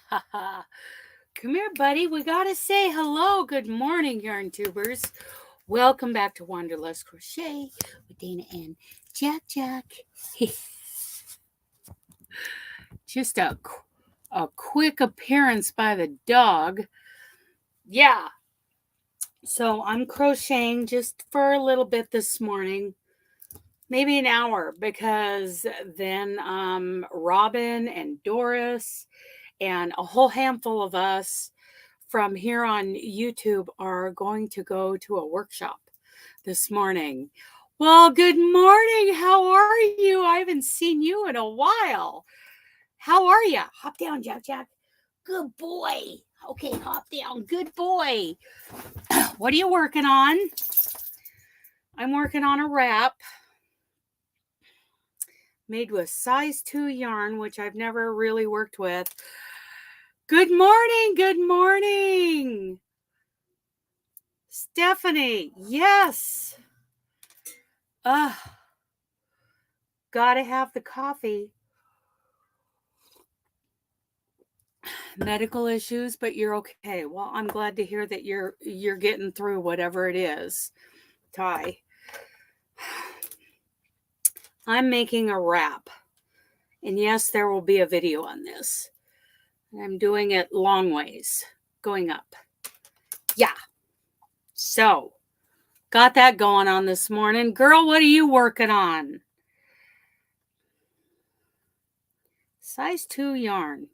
Come here, buddy. We got to say hello. Good morning, YarnTubers. Welcome back to Wanderlust Crochet with Dana and Jack. Just a quick appearance by the dog. Yeah. So I'm crocheting just for a little bit this morning. Maybe an hour, because then Robbin and Doris and a whole handful of us from here on YouTube are going to go to a workshop this morning. Well, good morning. How are you? I haven't seen you in a while. How are you? Hop down, Jack. Good boy. Okay, hop down. Good boy. What are you working on? I'm working on a wrap made with size 2 yarn, which I've never really worked with. Good morning. Stephanie, yes. Gotta have the coffee. Medical issues, but you're okay. Well, I'm glad to hear that you're getting through whatever it is. Ty, I'm making a wrap. And yes, there will be a video on this. I'm doing it long ways, going up. Yeah. So, got that going on this morning. Girl, what are you working on? Size 2 yarn.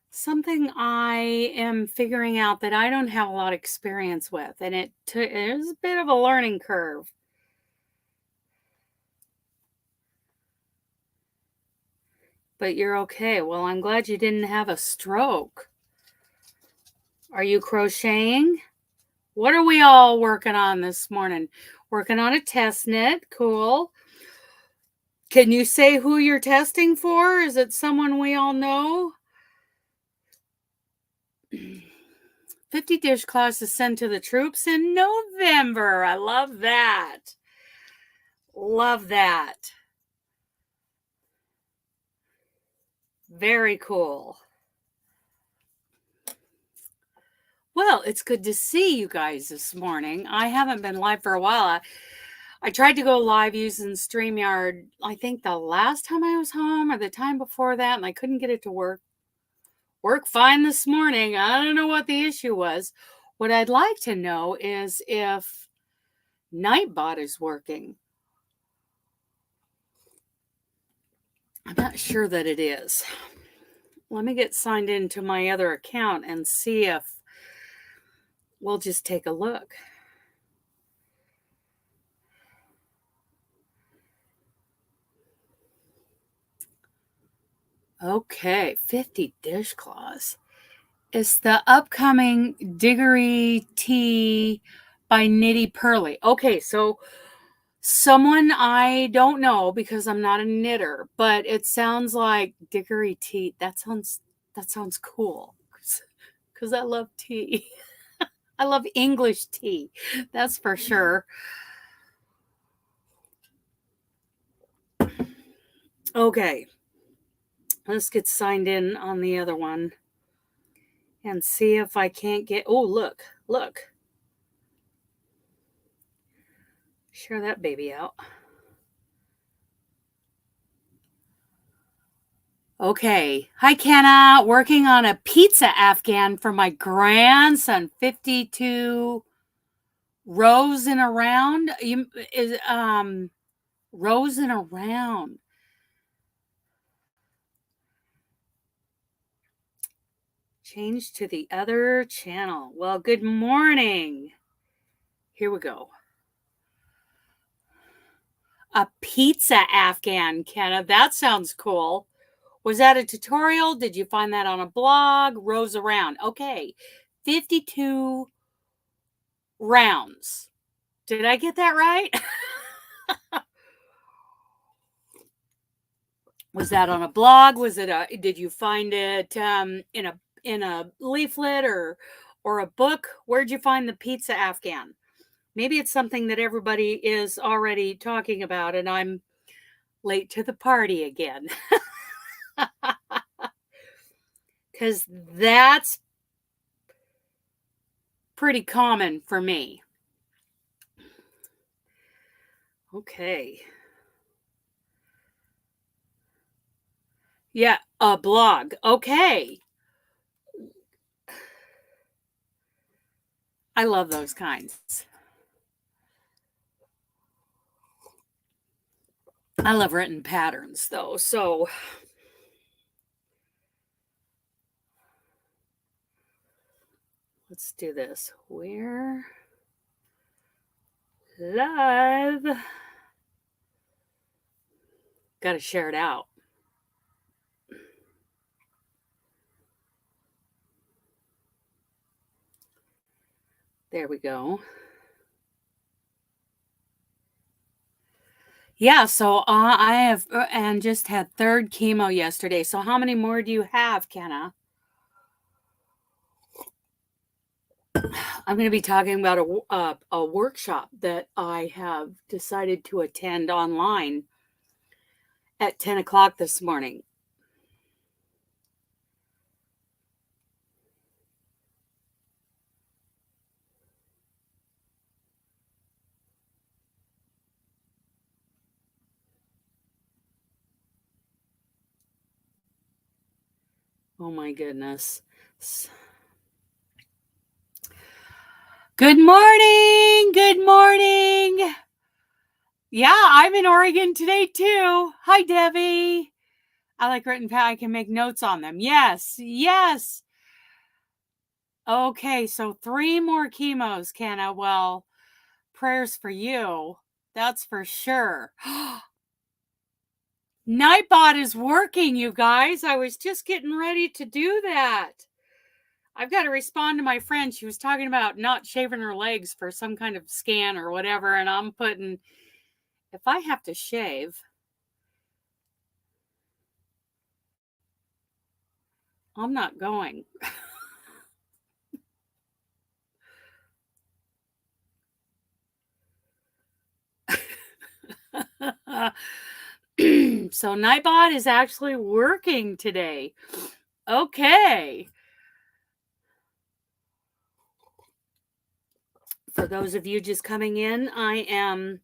Something I am figuring out that I don't have a lot of experience with, and it is a bit of a learning curve. But you're okay. Well, I'm glad you didn't have a stroke. Are you crocheting? What are we all working on this morning? Working on a test knit. Cool. Can you say who you're testing for? Is it someone we all know? 50 dishcloths is sent to the troops in November. I love that. Love that. Very cool. Well, it's good to see you guys this morning. I haven't been live for a while. I tried to go live using StreamYard, I think the last time I was home or the time before that, and I couldn't get it to work. Work fine this morning. I don't know what the issue was. What I'd like to know is if Nightbot is working. I'm not sure that it is. Let me get signed into my other account and see if we'll just take a look. Okay, 50 dishcloths. It's the upcoming Diggory Tea by Nitty Pearly. Okay, so someone I don't know because I'm not a knitter, but it sounds like Diggory Tea. That sounds cool because I love tea. I love English tea. That's for sure. Okay. Let's get signed in on the other one and see if I can't get. Oh, look. Share that baby out. Okay. Hi, Kenna. Working on a pizza Afghan for my grandson. 52 rows in a round. Rows in a round. Change to the other channel. Well, good morning. Here we go. A pizza Afghan, Kenna. That sounds cool. Was that a tutorial? Did you find that on a blog? Rows around. Okay. 52 rounds. Did I get that right? Was that on a blog? Was it did you find it in a leaflet or a book? Where'd you find the pizza Afghan? Maybe it's something that everybody is already talking about and I'm late to the party again. because that's pretty common for me. Okay. Yeah, a blog. Okay. I love those kinds. I love written patterns though. So let's do this. We're live. Got to share it out. There we go. Yeah, so I have and just had third chemo yesterday. So how many more do you have, Kenna? I'm going to be talking about a workshop that I have decided to attend online at 10 o'clock this morning. Oh my goodness. Good morning. Good morning. Yeah, I'm in Oregon today too. Hi, Debbie. I like written pad. I can make notes on them. Yes. Yes. Okay, so 3 more chemos, Kenna. Well, prayers for you. That's for sure. Nightbot is working, you guys. I was just getting ready to do that. I've got to respond to my friend. She was talking about not shaving her legs for some kind of scan or whatever. And I'm putting, if I have to shave, I'm not going. So Nightbot is actually working today. Okay. For those of you just coming in, I am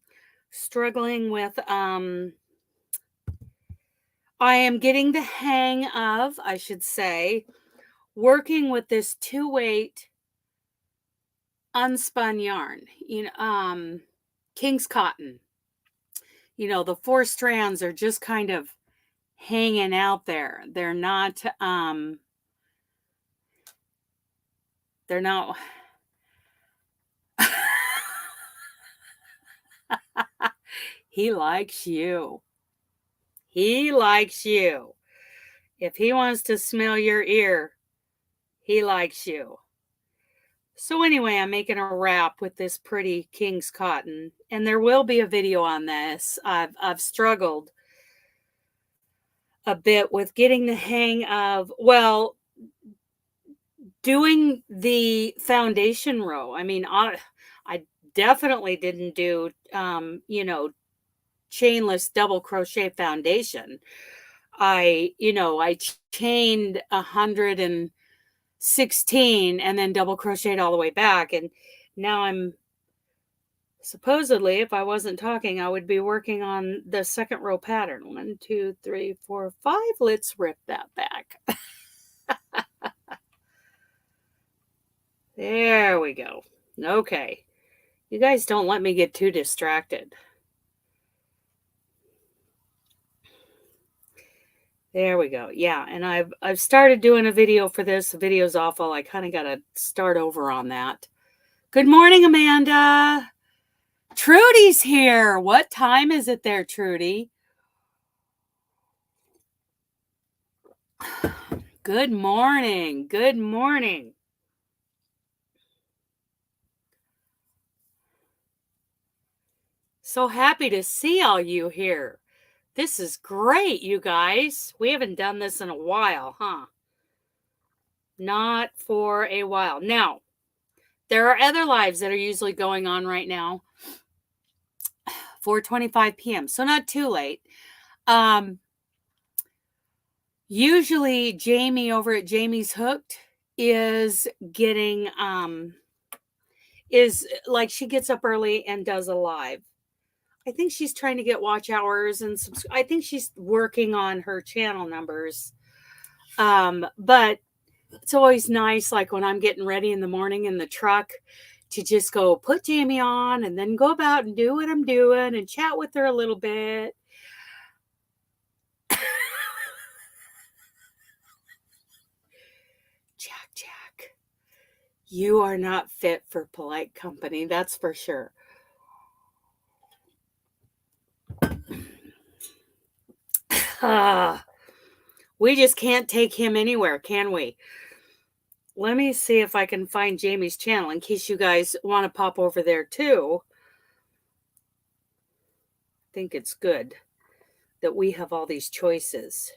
struggling with I am getting the hang of, I should say, working with this 2-weight unspun yarn, King's cotton. The 4 strands are just kind of hanging out there. They're not He likes you. He likes you. If he wants to smell your ear, he likes you. So anyway, I'm making a wrap with this pretty King's cotton, and there will be a video on this. I've struggled a bit with getting the hang of, doing the foundation row. I mean, I definitely didn't do, chainless double crochet foundation. I chained 116 and then double crocheted all the way back. And now I'm supposedly, if I wasn't talking, I would be working on the second row pattern. 1, 2, 3, 4, 5. Let's rip that back. There we go. Okay. You guys don't let me get too distracted. There we go. Yeah, and I've started doing a video for this. The video's awful. I kind of got to start over on that. Good morning, Amanda. Trudy's here. What time is it there, Trudy? Good morning. Good morning. So happy to see all you here. This is great, you guys. We haven't done this in a while, huh? Not for a while. Now, there are other lives that are usually going on right now. 4:25 p.m. So not too late. Usually Jamie over at Jamie's Hooked is getting, is like she gets up early and does a live. I think she's trying to get watch hours and I think she's working on her channel numbers. But it's always nice, like when I'm getting ready in the morning in the truck, to just go put Jamie on and then go about and do what I'm doing and chat with her a little bit. Jack, you are not fit for polite company, that's for sure. We just can't take him anywhere, can we? Let me see if I can find Jamie's channel in case you guys want to pop over there too. I think it's good that we have all these choices.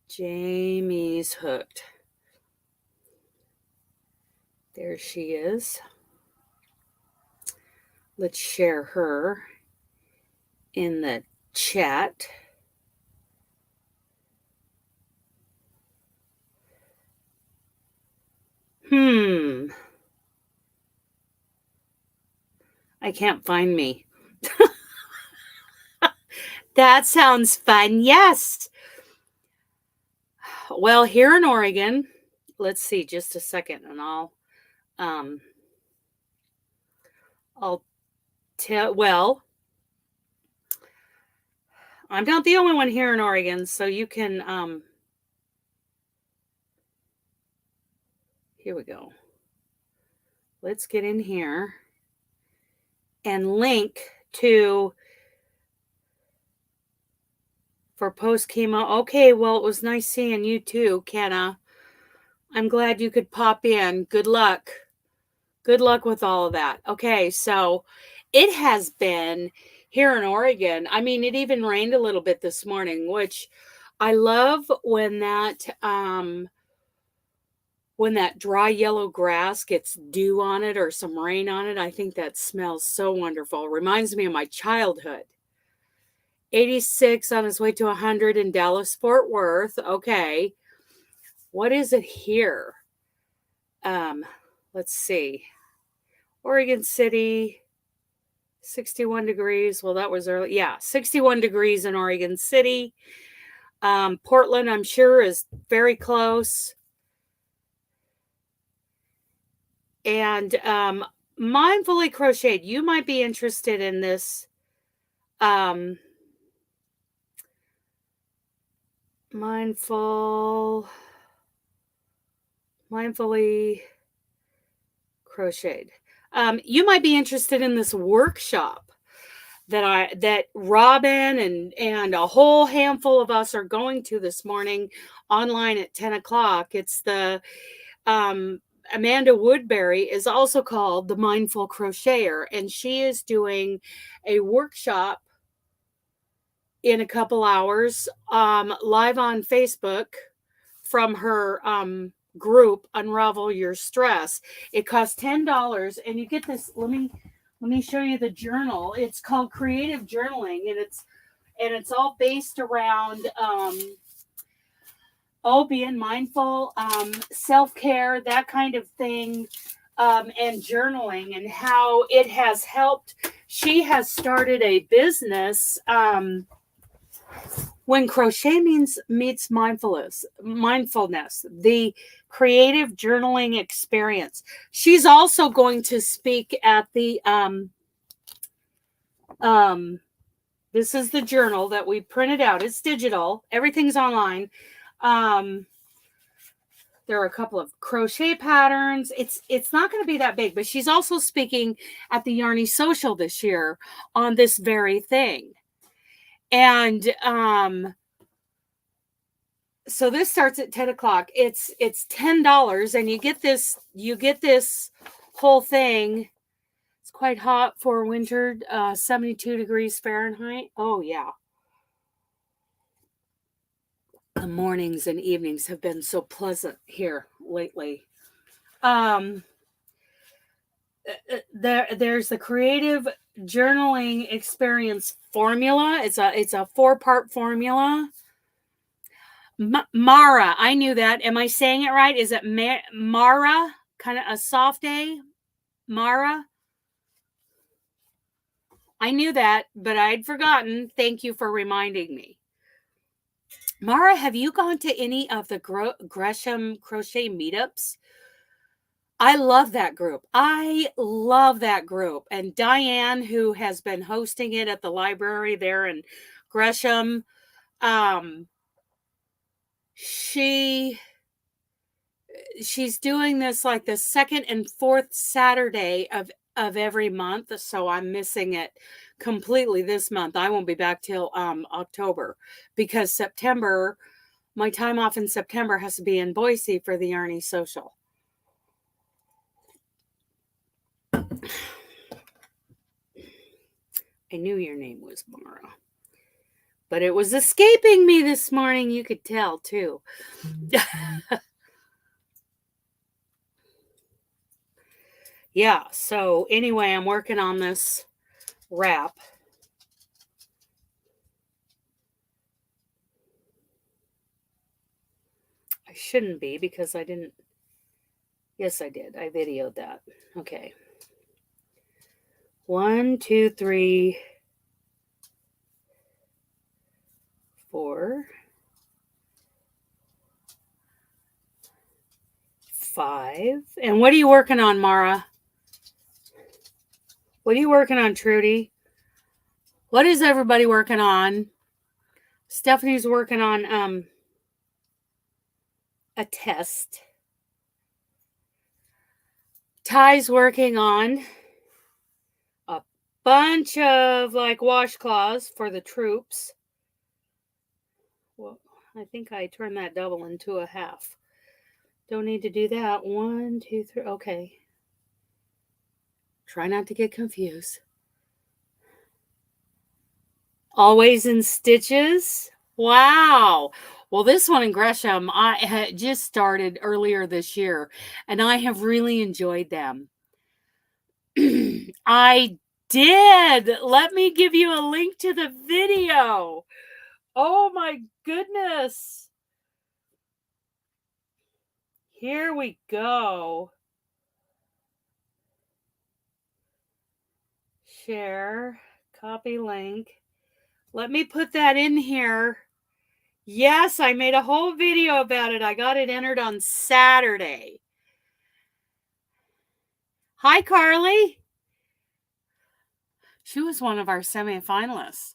Jamie's Hooked. There she is. Let's share her in the chat. I can't find me. That sounds fun. Yes. Well, here in Oregon, let's see just a second and I'll tell, well, I'm not the only one here in Oregon, so you can, here we go. Let's get in here and link to for post chemo. Okay, well, it was nice seeing you too, Kenna. I'm glad you could pop in. Good luck. Good luck with all of that. Okay, so it has been here in Oregon. I mean, it even rained a little bit this morning, which I love when that dry yellow grass gets dew on it or some rain on it. I think that smells so wonderful. Reminds me of my childhood. 86 on his way to 100 in Dallas, Fort Worth. Okay. What is it here? Let's see. Oregon City, 61 degrees. Well, that was early. Yeah, 61 degrees in Oregon City. Portland, I'm sure, is very close. And Mindfully Crocheted, you might be interested in this. Mindfully Crocheted. You might be interested in this workshop that Robbin and a whole handful of us are going to this morning online at 10 o'clock. It's the Amanda Woodbury is also called the Mindful Crocheter, and she is doing a workshop in a couple hours live on Facebook from her group, Unravel Your Stress. It costs $10, and you get this. Let me show you the journal. It's called Creative Journaling, and it's all based around being mindful, self-care, that kind of thing, and journaling, and how it has helped. She has started a business when crochet meets mindfulness, the creative journaling experience. She's also going to speak at the this is the journal that we printed out. It's digital. Everything's online. There are a couple of crochet patterns. It's not going to be that big, but she's also speaking at the Yarny Social this year on this very thing. And so this starts at 10 o'clock. It's $10, and you get this whole thing. It's quite hot for winter, 72 degrees Fahrenheit. Oh yeah. The mornings and evenings have been so pleasant here lately. There's the creative journaling experience formula. It's a 4-part formula. Mara. I knew that. Am I saying it right? Is it Mara? Kind of a soft A? Mara? I knew that, but I'd forgotten. Thank you for reminding me. Mara, have you gone to any of the Gresham crochet meetups? I love that group. I love that group. And Diane, who has been hosting it at the library there in Gresham, she's doing this like the second and fourth Saturday of every month. So I'm missing it completely this month. I won't be back till October, because September, my time off in September has to be in Boise for the Yarny Social. I knew your name was Mara, but it was escaping me this morning. You could tell too. Yeah, so anyway, I'm working on this wrap. I shouldn't be, because I didn't. Yes, I did. I videoed that. Okay. 1, 2, 3, 4, 5. And what are you working on, Mara? What are you working on, Trudy? What is everybody working on? Stephanie's working on a test. Ty's working on a bunch of like washcloths for the troops. Well, I think I turned that double into a half. Don't need to do that. 1, 2, 3. Okay. Try not to get confused. Always in stitches. Wow. Well, this one in Gresham, I had just started earlier this year, and I have really enjoyed them. I did. Let me give you a link to the video. Oh my goodness. Here we go. Share, copy link. Let me put that in here. Yes, I made a whole video about it. I got it entered on Saturday. Hi, Carly. She was one of our semifinalists.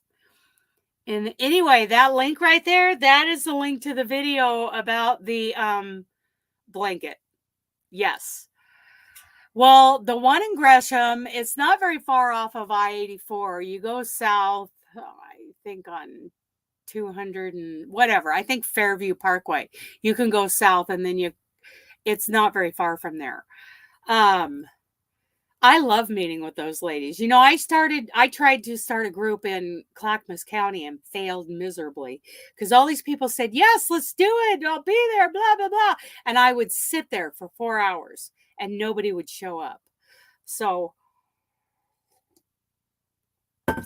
And anyway, that link right there, that is the link to the video about the blanket. Yes. Well, the one in Gresham, it's not very far off of I-84. You go south, I think on 200 and whatever. I think Fairview Parkway. You can go south, and then it's not very far from there. I love meeting with those ladies. You know, I tried to start a group in Clackamas County and failed miserably, because all these people said, yes, let's do it. I'll be there, blah, blah, blah. And I would sit there for 4 hours and nobody would show up. So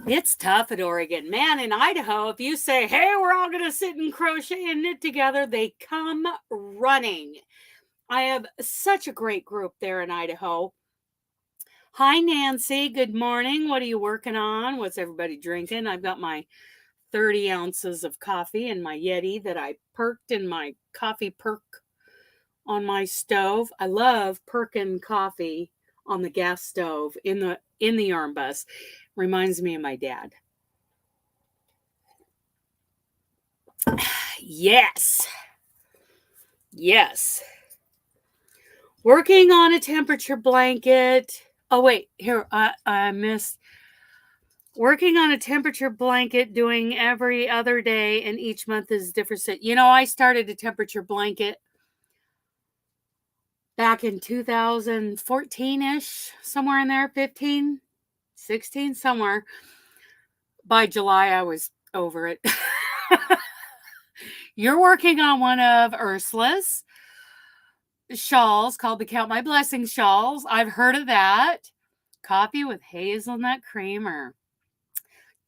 it's tough at Oregon. Man, in Idaho, if you say, hey, we're all going to sit and crochet and knit together, they come running. I have such a great group there in Idaho. Hi, Nancy. Good morning. What are you working on? What's everybody drinking? I've got my 30 ounces of coffee in my Yeti that I perked in my coffee perk on my stove. I love perking coffee on the gas stove in the yarn bus. Reminds me of my dad. Yes. Yes. Working on a temperature blanket. Oh, wait, here, I missed. Working on a temperature blanket, doing every other day, and each month is different. You know, I started a temperature blanket back in 2014-ish, somewhere in there, 15, 16, somewhere. By July, I was over it. You're working on one of Ursula's shawls called the Count My Blessings shawls. I've heard of that. Coffee with hazelnut creamer.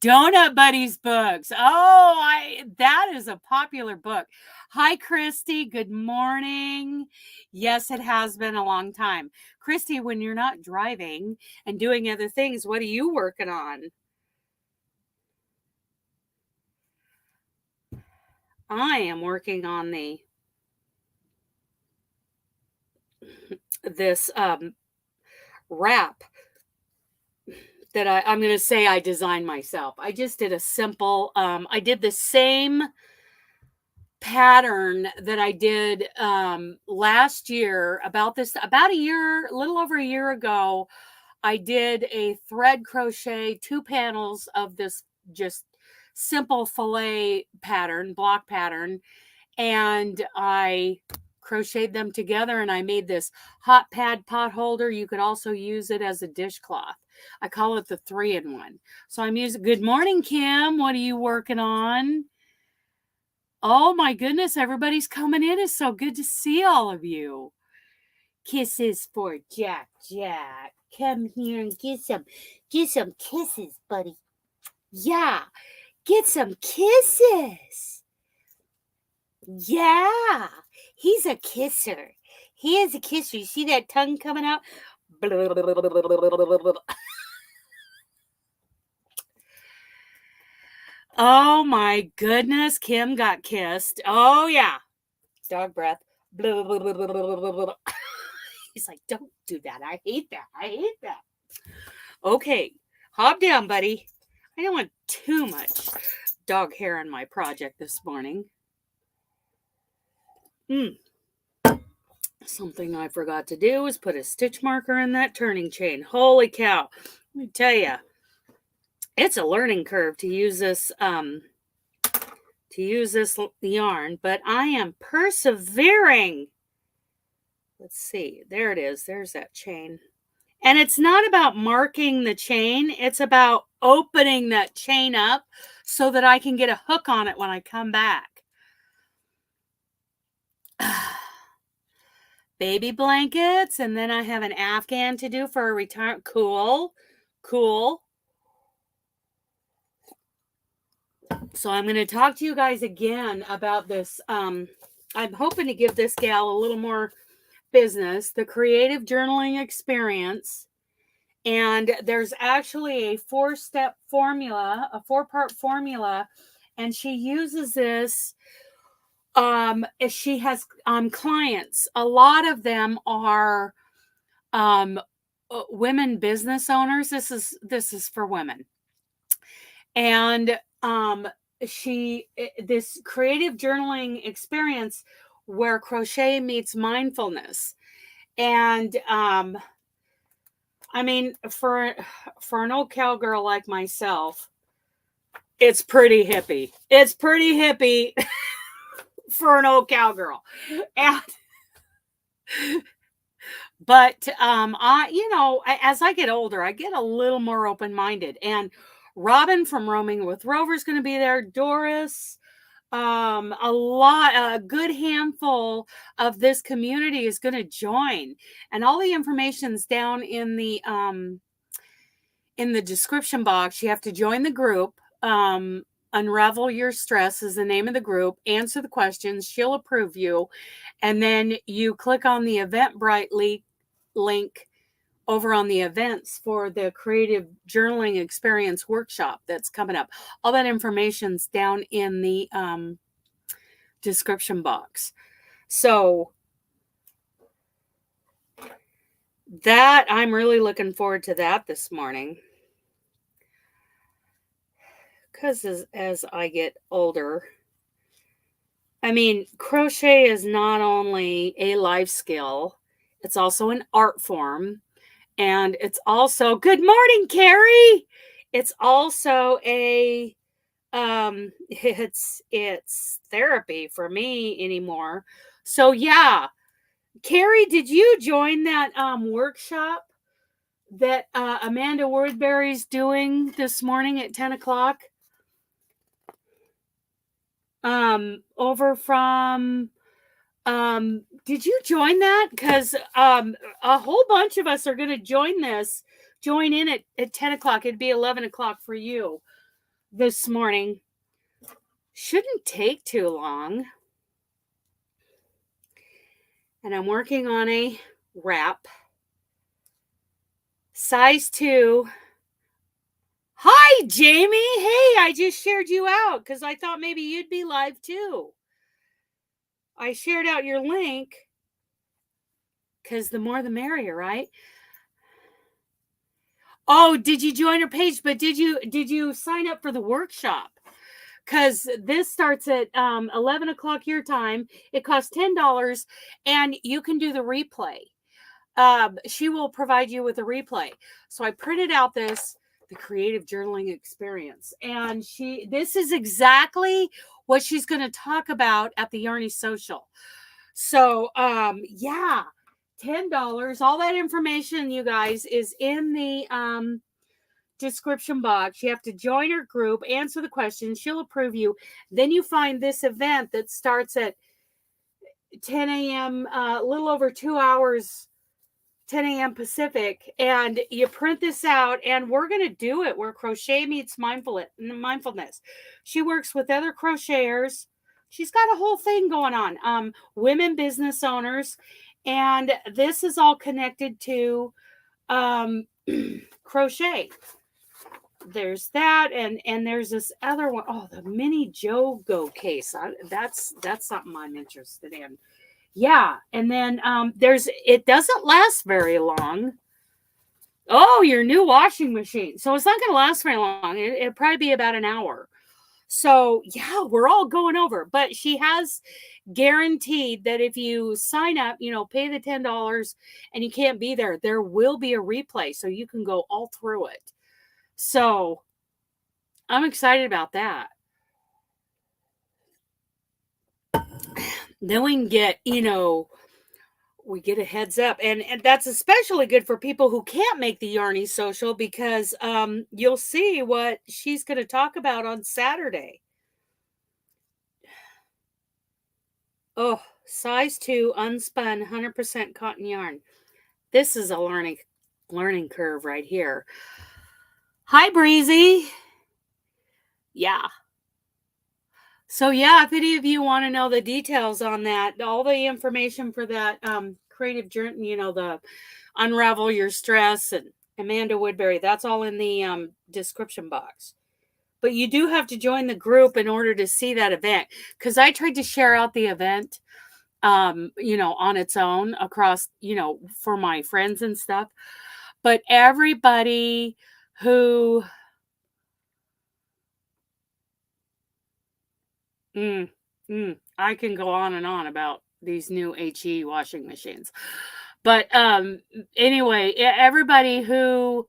Donut Buddies books. Oh, that is a popular book. Hi, Christy. Good morning. Yes, it has been a long time. Christy, when you're not driving and doing other things, what are you working on? I am working on this wrap that I'm going to say I designed myself. I just did a simple, I did the same pattern that I did last year about a little over a year ago. I did a thread crochet 2 panels of this just simple filet pattern, block pattern, and I crocheted them together and I made this hot pad pot holder. You could also use it as a dishcloth. I call it the 3-in-1. So I'm using, good morning, Kim. What are you working on? Oh my goodness, everybody's coming in. It's so good to see all of you. Kisses for Jack. Come here and get some kisses, buddy. Yeah, get some kisses. Yeah, he's a kisser. He is a kisser. You see that tongue coming out? Oh my goodness, Kim got kissed. Oh yeah. Dog breath. He's like, don't do that. I hate that. Okay, hop down, buddy. I don't want too much dog hair on my project this morning. Something I forgot to do is put a stitch marker in that turning chain. Holy cow. Let me tell you, it's a learning curve to use this yarn, but I am persevering. Let's see. There it is. There's that chain. And it's not about marking the chain. It's about opening that chain up so that I can get a hook on it when I come back. Baby blankets. And then I have an Afghan to do for a retirement. Cool. So I'm going to talk to you guys again about this. I'm hoping to give this gal a little more business, the creative journaling experience. And there's actually a 4-step formula, a 4-part formula, and she uses this. She has clients. A lot of them are women business owners. This is for women, and this creative journaling experience where crochet meets mindfulness. And I mean, for an old cowgirl like myself, it's pretty hippie. It's pretty hippie for an old cowgirl. But as I get older, I get a little more open-minded. And Robbin from Roaming with Rover is going to be there. Doris, a good handful of this community is going to join, and all the information's down in the description box. You have to join the group. Unravel Your Stress is the name of the group. Answer the questions. She'll approve you, and then you click on the Eventbrite link over on the events for the creative journaling experience workshop that's coming up. All that information's down in the description box. that I'm really looking forward to that this morning, because as I get older, I mean, crochet is not only a life skill, it's also an art form. And it's also, good morning, Carrie. It's also it's therapy for me anymore. So yeah, Carrie, did you join that workshop that Amanda Wordberry's doing this morning at 10 o'clock? Over from did you join that? Because a whole bunch of us are going to join in at 10 o'clock. It'd be 11 o'clock for you. this morning. Shouldn't take too long. And I'm working on a wrap. Size 2. Hi, Jamie. Hey, I just shared you out because I thought maybe you'd be live too. I shared out your link because the more the merrier, right? Oh, did you join her page? But did you sign up for the workshop? Because this starts at 11 o'clock your time. It costs $10, and you can do the replay. She will provide you with a replay. So I printed out the creative journaling experience, and this is exactly what she's going to talk about at the Yarny Social. So yeah, $10. All that information, you guys, is in the description box. You have to join her group, answer the questions, she'll approve you. Then you find this event that starts at 10 a.m., a little over 2 hours, 10 a.m. Pacific, and you print this out, and we're going to do it where crochet meets mindfulness. She works with other crocheters. She's got a whole thing going on, women business owners, and this is all connected to crochet. There's that, and there's this other one. Oh, the mini Jogo case. That's something I'm interested in. Yeah, and then it doesn't last very long. Oh, your new washing machine. So it's not going to last very long. It'll probably be about an hour. So yeah, we're all going over. But she has guaranteed that if you sign up, pay the $10 and you can't be there, there will be a replay so you can go all through it. So I'm excited about that. Then we can get, we get a heads up. And that's especially good for people who can't make the Yarny Social, because you'll see what she's going to talk about on Saturday. Oh, size 2 unspun 100% cotton yarn. This is a learning curve right here. Hi, Breezy. Yeah. So yeah, if any of you want to know the details on that, all the information for that creative journey, the Unravel Your Stress and Amanda Woodbury, that's all in the description box. But you do have to join the group in order to see that event, because I tried to share out the event on its own across, for my friends and stuff. But everybody who I can go on and on about these new HE washing machines. But anyway, everybody who...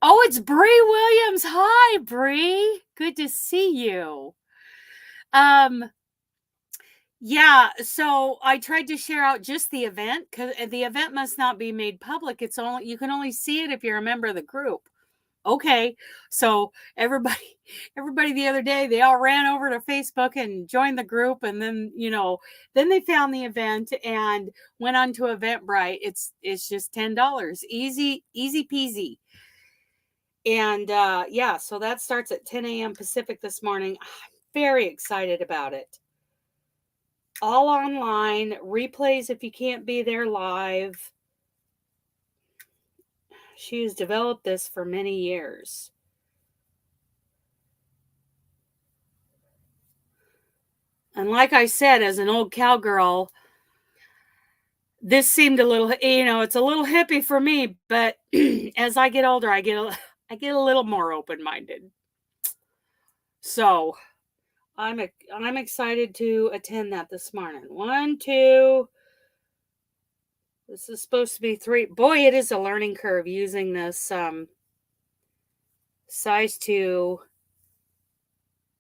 Oh, it's Bree Williams. Hi, Bree. Good to see you. Yeah, so I tried to share out just the event, because the event must not be made public. You can only see it if you're a member of the group. Okay, so everybody the other day, they all ran over to Facebook and joined the group, and then then they found the event and went on to Eventbrite. It's just $10, easy peasy. And yeah, so that starts at 10 a.m. Pacific this morning. I'm very excited about it. All online, replays if you can't be there live. She has developed this for many years. And like I said, as an old cowgirl, this seemed a little, it's a little hippie for me, but as I get older, I get a little more open-minded. So I'm excited to attend that this morning. 1, 2. This is supposed to be 3. Boy, it is a learning curve using this size 2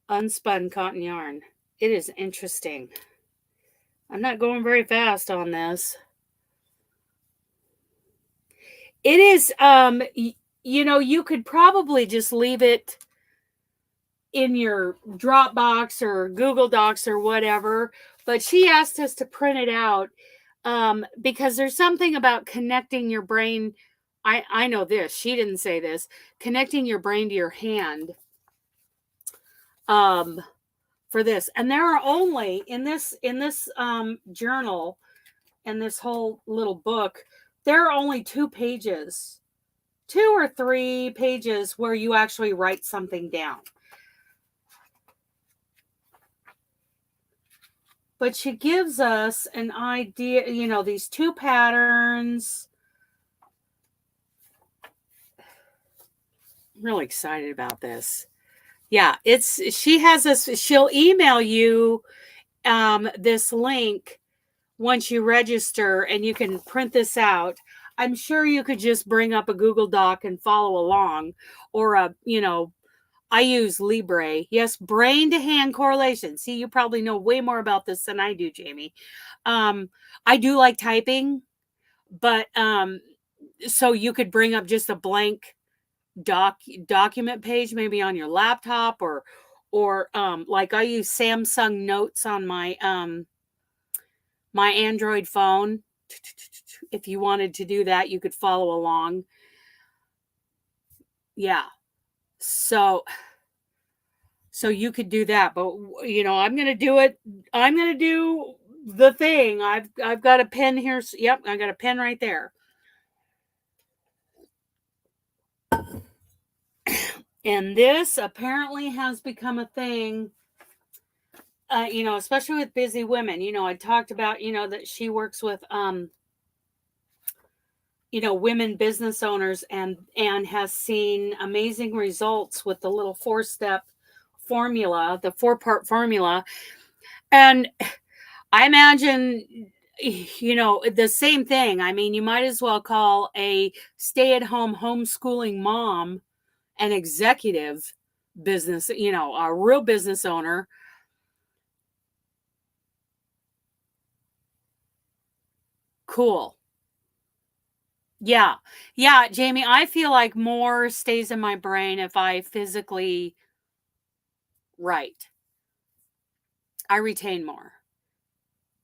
unspun cotton yarn. It is interesting. I'm not going very fast on this. It is, you could probably just leave it in your Dropbox or Google Docs or whatever, but she asked us to print it out because there's something about connecting your brain. I know this. She didn't say this. Connecting your brain to your hand. for this. And there are only in this journal and this whole little book, there are only 2 pages, 2 or 3 pages where you actually write something down. But she gives us an idea, you know, these 2 patterns. I'm really excited about this. Yeah, she'll email you this link once you register, and you can print this out. I'm sure you could just bring up a Google Doc and follow along, or I use Libre. Yes, brain to hand correlation. See, you probably know way more about this than I do, Jamie. I do like typing, but so you could bring up just a blank document page, maybe on your laptop, or like I use Samsung Notes on my my Android phone. If you wanted to do that, you could follow along. Yeah. So you could do that, but I'm going to do it. I'm going to do the thing. I've got a pen here. Yep, I got a pen right there. And this apparently has become a thing, especially with busy women. I talked about, that she works with, women business owners and has seen amazing results with the little 4-step formula, the 4-part formula. And I imagine, the same thing. I mean, you might as well call a stay-at-home homeschooling mom an executive business, a real business owner. Cool. Yeah. Yeah, Jamie, I feel like more stays in my brain if I physically write. I retain more.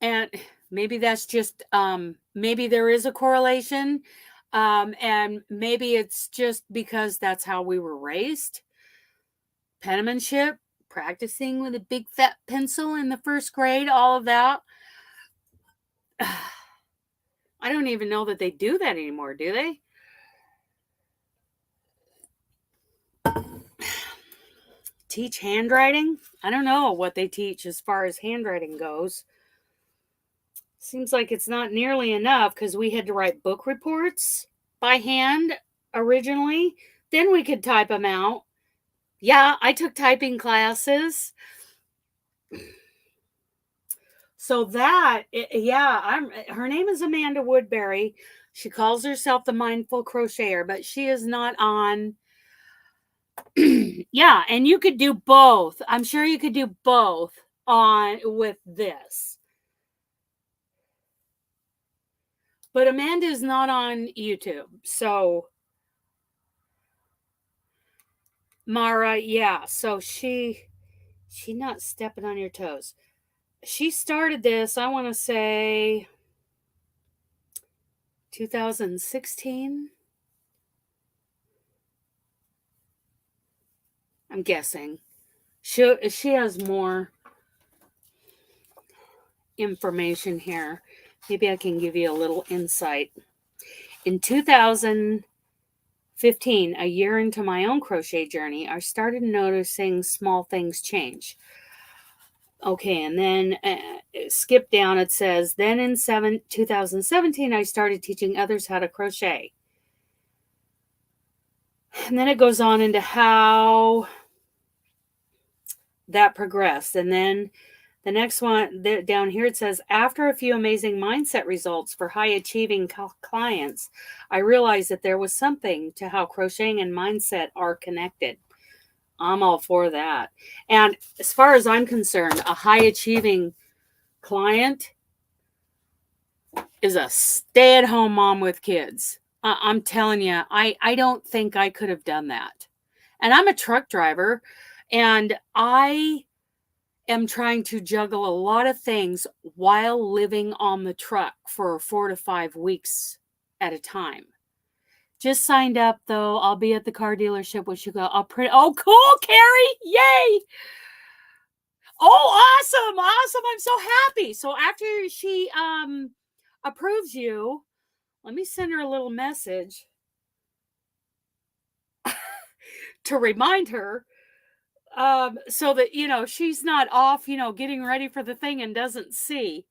And maybe that's just, maybe there is a correlation. And maybe it's just because that's how we were raised. Penmanship, practicing with a big fat pencil in the 1st grade, all of that. I don't even know that they do that anymore, do they? Teach handwriting? I don't know what they teach as far as handwriting goes. Seems like it's not nearly enough, because we had to write book reports by hand originally. Then we could type them out. Yeah, I took typing classes. So that, her name is Amanda Woodbury. She calls herself the Mindful Crocheter, but she is not on. Yeah, and you could do both. I'm sure you could do both with this. But Amanda is not on YouTube. So Mara, yeah. So she not stepping on your toes. She started this, I want to say 2016. I'm guessing. She has more information here. Maybe I can give you a little insight. In 2015, a year into my own crochet journey, I started noticing small things change. Okay, and then skip down, it says, then in 2017, I started teaching others how to crochet. And then it goes on into how that progressed. And then the next one down here, it says, after a few amazing mindset results for high achieving clients, I realized that there was something to how crocheting and mindset are connected. I'm all for that. And as far as I'm concerned, a high achieving client is a stay-at-home mom with kids. I'm telling you, I don't think I could have done that. And I'm a truck driver, and I am trying to juggle a lot of things while living on the truck for 4 to 5 weeks at a time. Just signed up, though. I'll be at the car dealership when you go. I'll print. Oh, cool, Carrie! Yay! Oh, awesome. Awesome. I'm so happy. So after she approves you, let me send her a little message to remind her so that, she's not off, getting ready for the thing and doesn't see.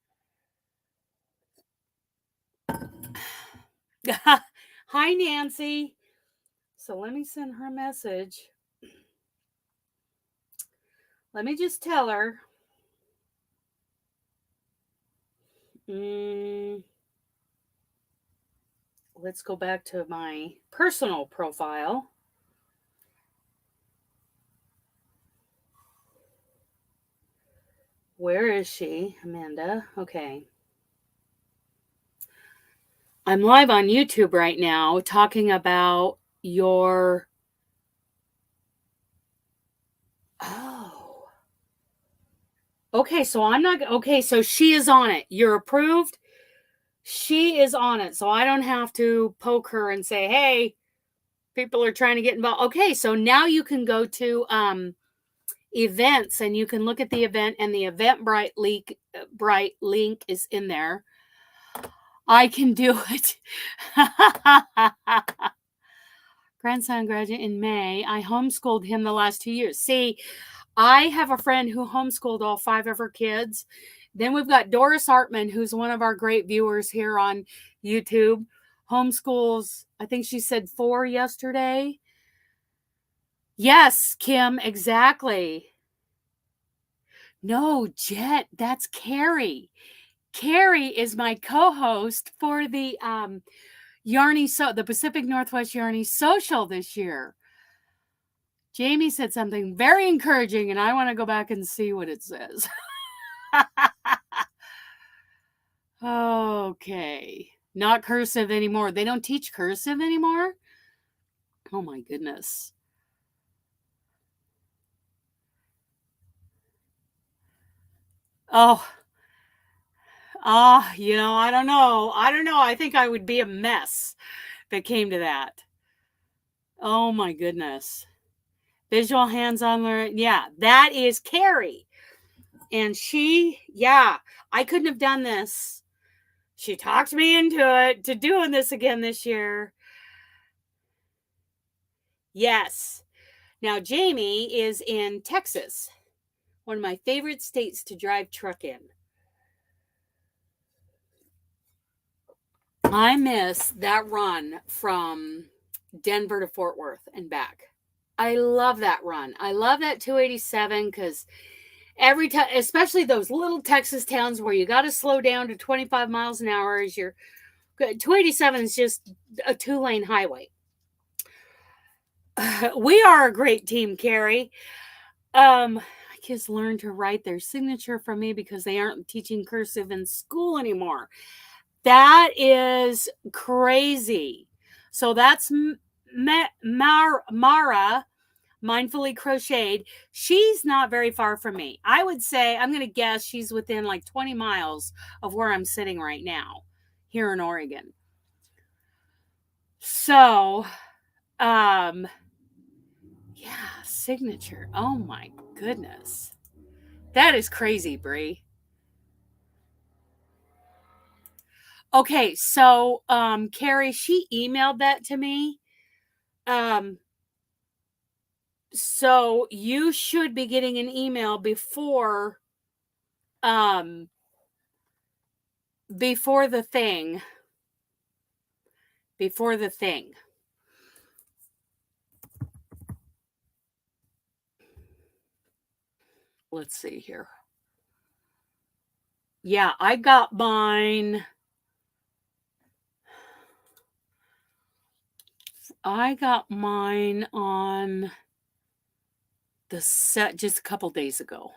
Hi, Nancy. So let me send her a message. Let me just tell her. Let's go back to my personal profile. Where is she? Amanda. Okay. I'm live on YouTube right now talking about your... Oh. Okay, so I'm not... Okay, so she is on it. You're approved. She is on it. So I don't have to poke her and say, hey, people are trying to get involved. Okay, so now you can go to events and you can look at the event, and the Eventbrite link is in there. I can do it. Grandson graduated in May. I homeschooled him the last 2 years. See, I have a friend who homeschooled all 5 of her kids. Then we've got Doris Artman, who's one of our great viewers here on YouTube. Homeschools, I think she said 4 yesterday. Yes, Kim, exactly. No, Jet, that's Carrie. Carrie is my co-host for the the Pacific Northwest Yarny Social this year. Jamie said something very encouraging, and I want to go back and see what it says. Okay. Not cursive anymore. They don't teach cursive anymore? Oh, my goodness. Oh. I don't know. I think I would be a mess if it came to that. Oh, my goodness. Visual hands-on learning. Yeah, that is Carrie. And I couldn't have done this. She talked me into it, to doing this again this year. Yes. Now, Jamie is in Texas, one of my favorite states to drive truck in. I miss that run from Denver to Fort Worth and back. I love that run. I love that 287 because every time, especially those little Texas towns where you got to slow down to 25 miles an hour as you're... 287 is just a 2-lane highway. We are a great team, Carrie. My kids learn to write their signature from me because they aren't teaching cursive in school anymore. That is crazy. So that's Mara, Mindfully Crocheted. She's not very far from me. I would say, I'm going to guess she's within like 20 miles of where I'm sitting right now here in Oregon. So, yeah, signature. Oh my goodness. That is crazy, Bree. Okay, so Carrie, she emailed that to me. So you should be getting an email before the thing. Before the thing. Let's see here. Yeah, I got mine. On the set just a couple days ago.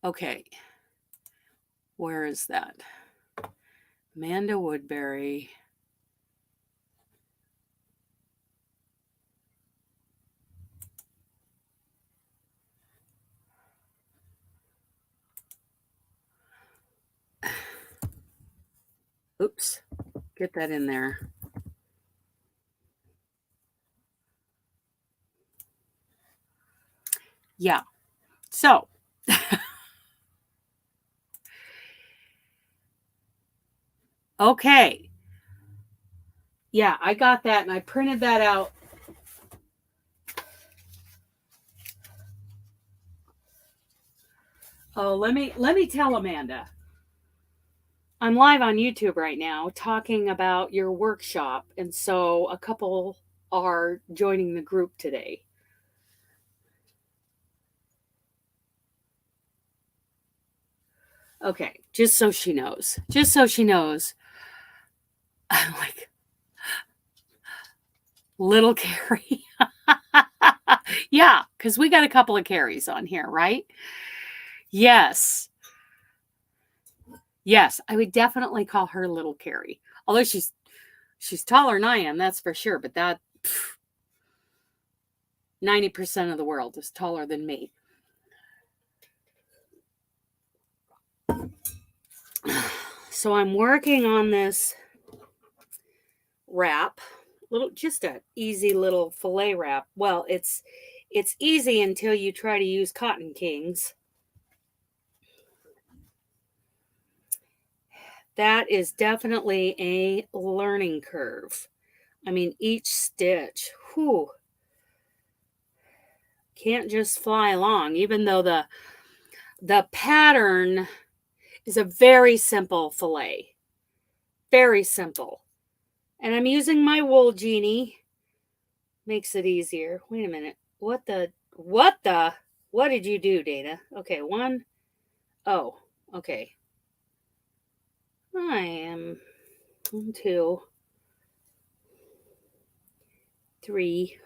Okay. Where is that? Amanda Woodbury. Oops. Get that in there. Yeah. So, okay. Yeah, I got that and I printed that out. Oh, let me tell Amanda. I'm live on YouTube right now talking about your workshop, and so a couple are joining the group today. Okay, just so she knows. Just so she knows. I'm like, little Carrie. Yeah, because we got a couple of Carries on here, right? Yes. Yes, I would definitely call her little Carrie. Although she's taller than I am, that's for sure. But that 90% of the world is taller than me. So I'm working on this wrap, just a easy little fillet wrap. Well, it's easy until you try to use cotton kings. That is definitely a learning curve. I mean, each stitch, whew, can't just fly along, even though the pattern is a very simple fillet. Very simple. And I'm using my wool Jeanie. Makes it easier. Wait a minute. What did you do, Dana? Okay, one. Oh, okay. I am 1, 2, 3.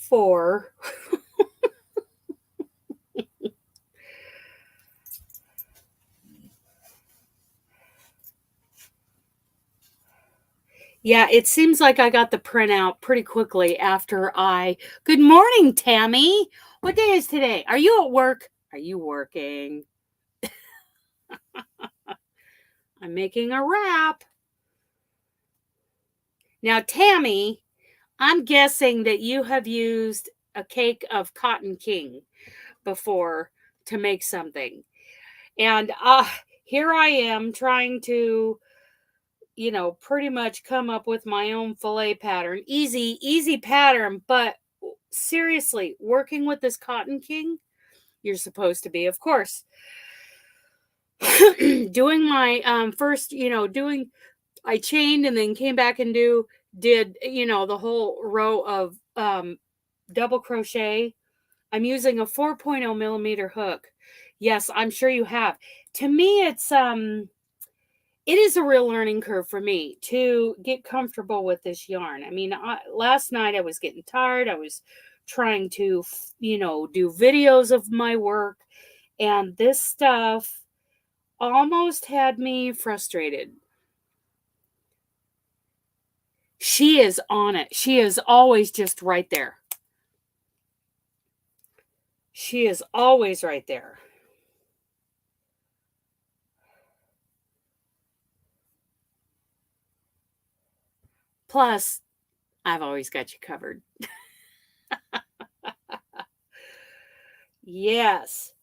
4. Yeah, it seems like I got the printout pretty quickly after I. Good morning, Tammy. What day is today? Are you at work? Are you working? I'm making a wrap. Now, Tammy, I'm guessing that you have used a cake of cotton king before to make something. And here I am trying to, pretty much come up with my own fillet pattern. Easy pattern, but seriously, working with this cotton king, you're supposed to be, of course, doing my first, I chained and then came back and did, the whole row of double crochet. I'm using a 4.0 millimeter hook. Yes, I'm sure you have. To me, it is a real learning curve for me to get comfortable with this yarn. I mean, last night I was getting tired. I was trying to, do videos of my work, and this stuff almost had me frustrated. She is on it. She is always just right there. She is always right there. Plus, I've always got you covered. Yes.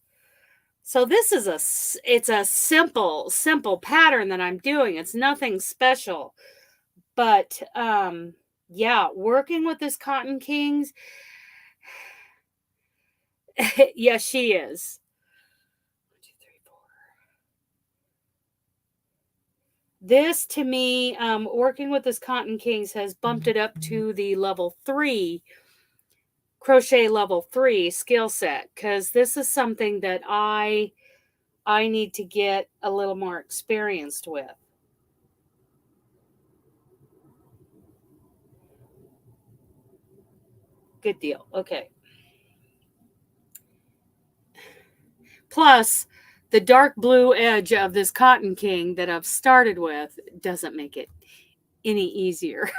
So this is it's a simple pattern that I'm doing. It's nothing special. But yeah, working with this cotton kings. Yes, she is. 1, 2, 3, 4. This to me, working with this cotton kings has bumped it up to the level 3 crochet level 3 skill set, because this is something that I need to get a little more experienced with. Good deal. Okay. Plus, the dark blue edge of this cotton king that I've started with doesn't make it any easier.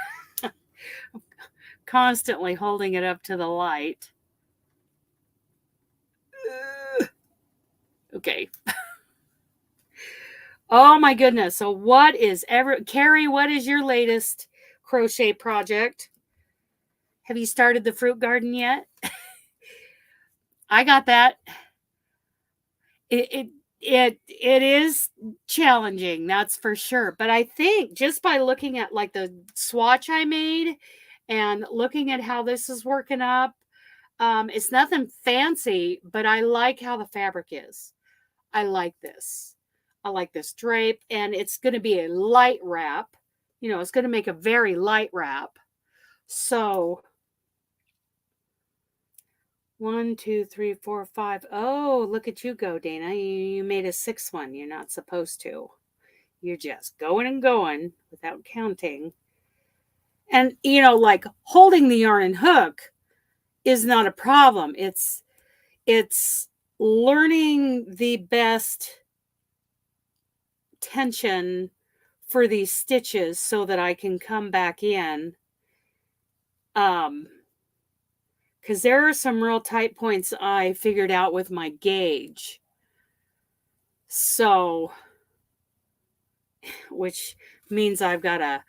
Constantly holding it up to the light. Okay. Oh my goodness. So Carrie, what is your latest crochet project? Have you started the fruit garden yet? I got that. It is challenging, that's for sure. But I think just by looking at like the swatch I made and looking at how this is working up, it's nothing fancy, but I like how the fabric is. I like this. I like this drape, and it's going to be a light wrap. It's going to make a very light wrap. So 1, 2, 3, 4, 5. Oh, look at you go, Dana. You made a 6th one. You're not supposed to. You're just going and going without counting. And, like holding the yarn and hook is not a problem. It's learning the best tension for these stitches so that I can come back in. Because there are some real tight points I figured out with my gauge. So, which means I've got a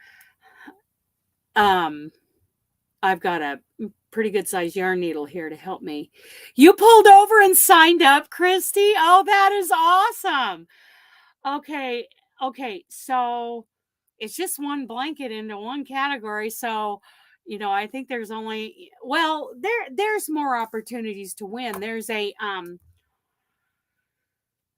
pretty good sized yarn needle here to help me. You pulled over and signed up, Christy? Oh, that is awesome. Okay. So it's just one blanket into one category. So, I think there's only, there's more opportunities to win. There's a,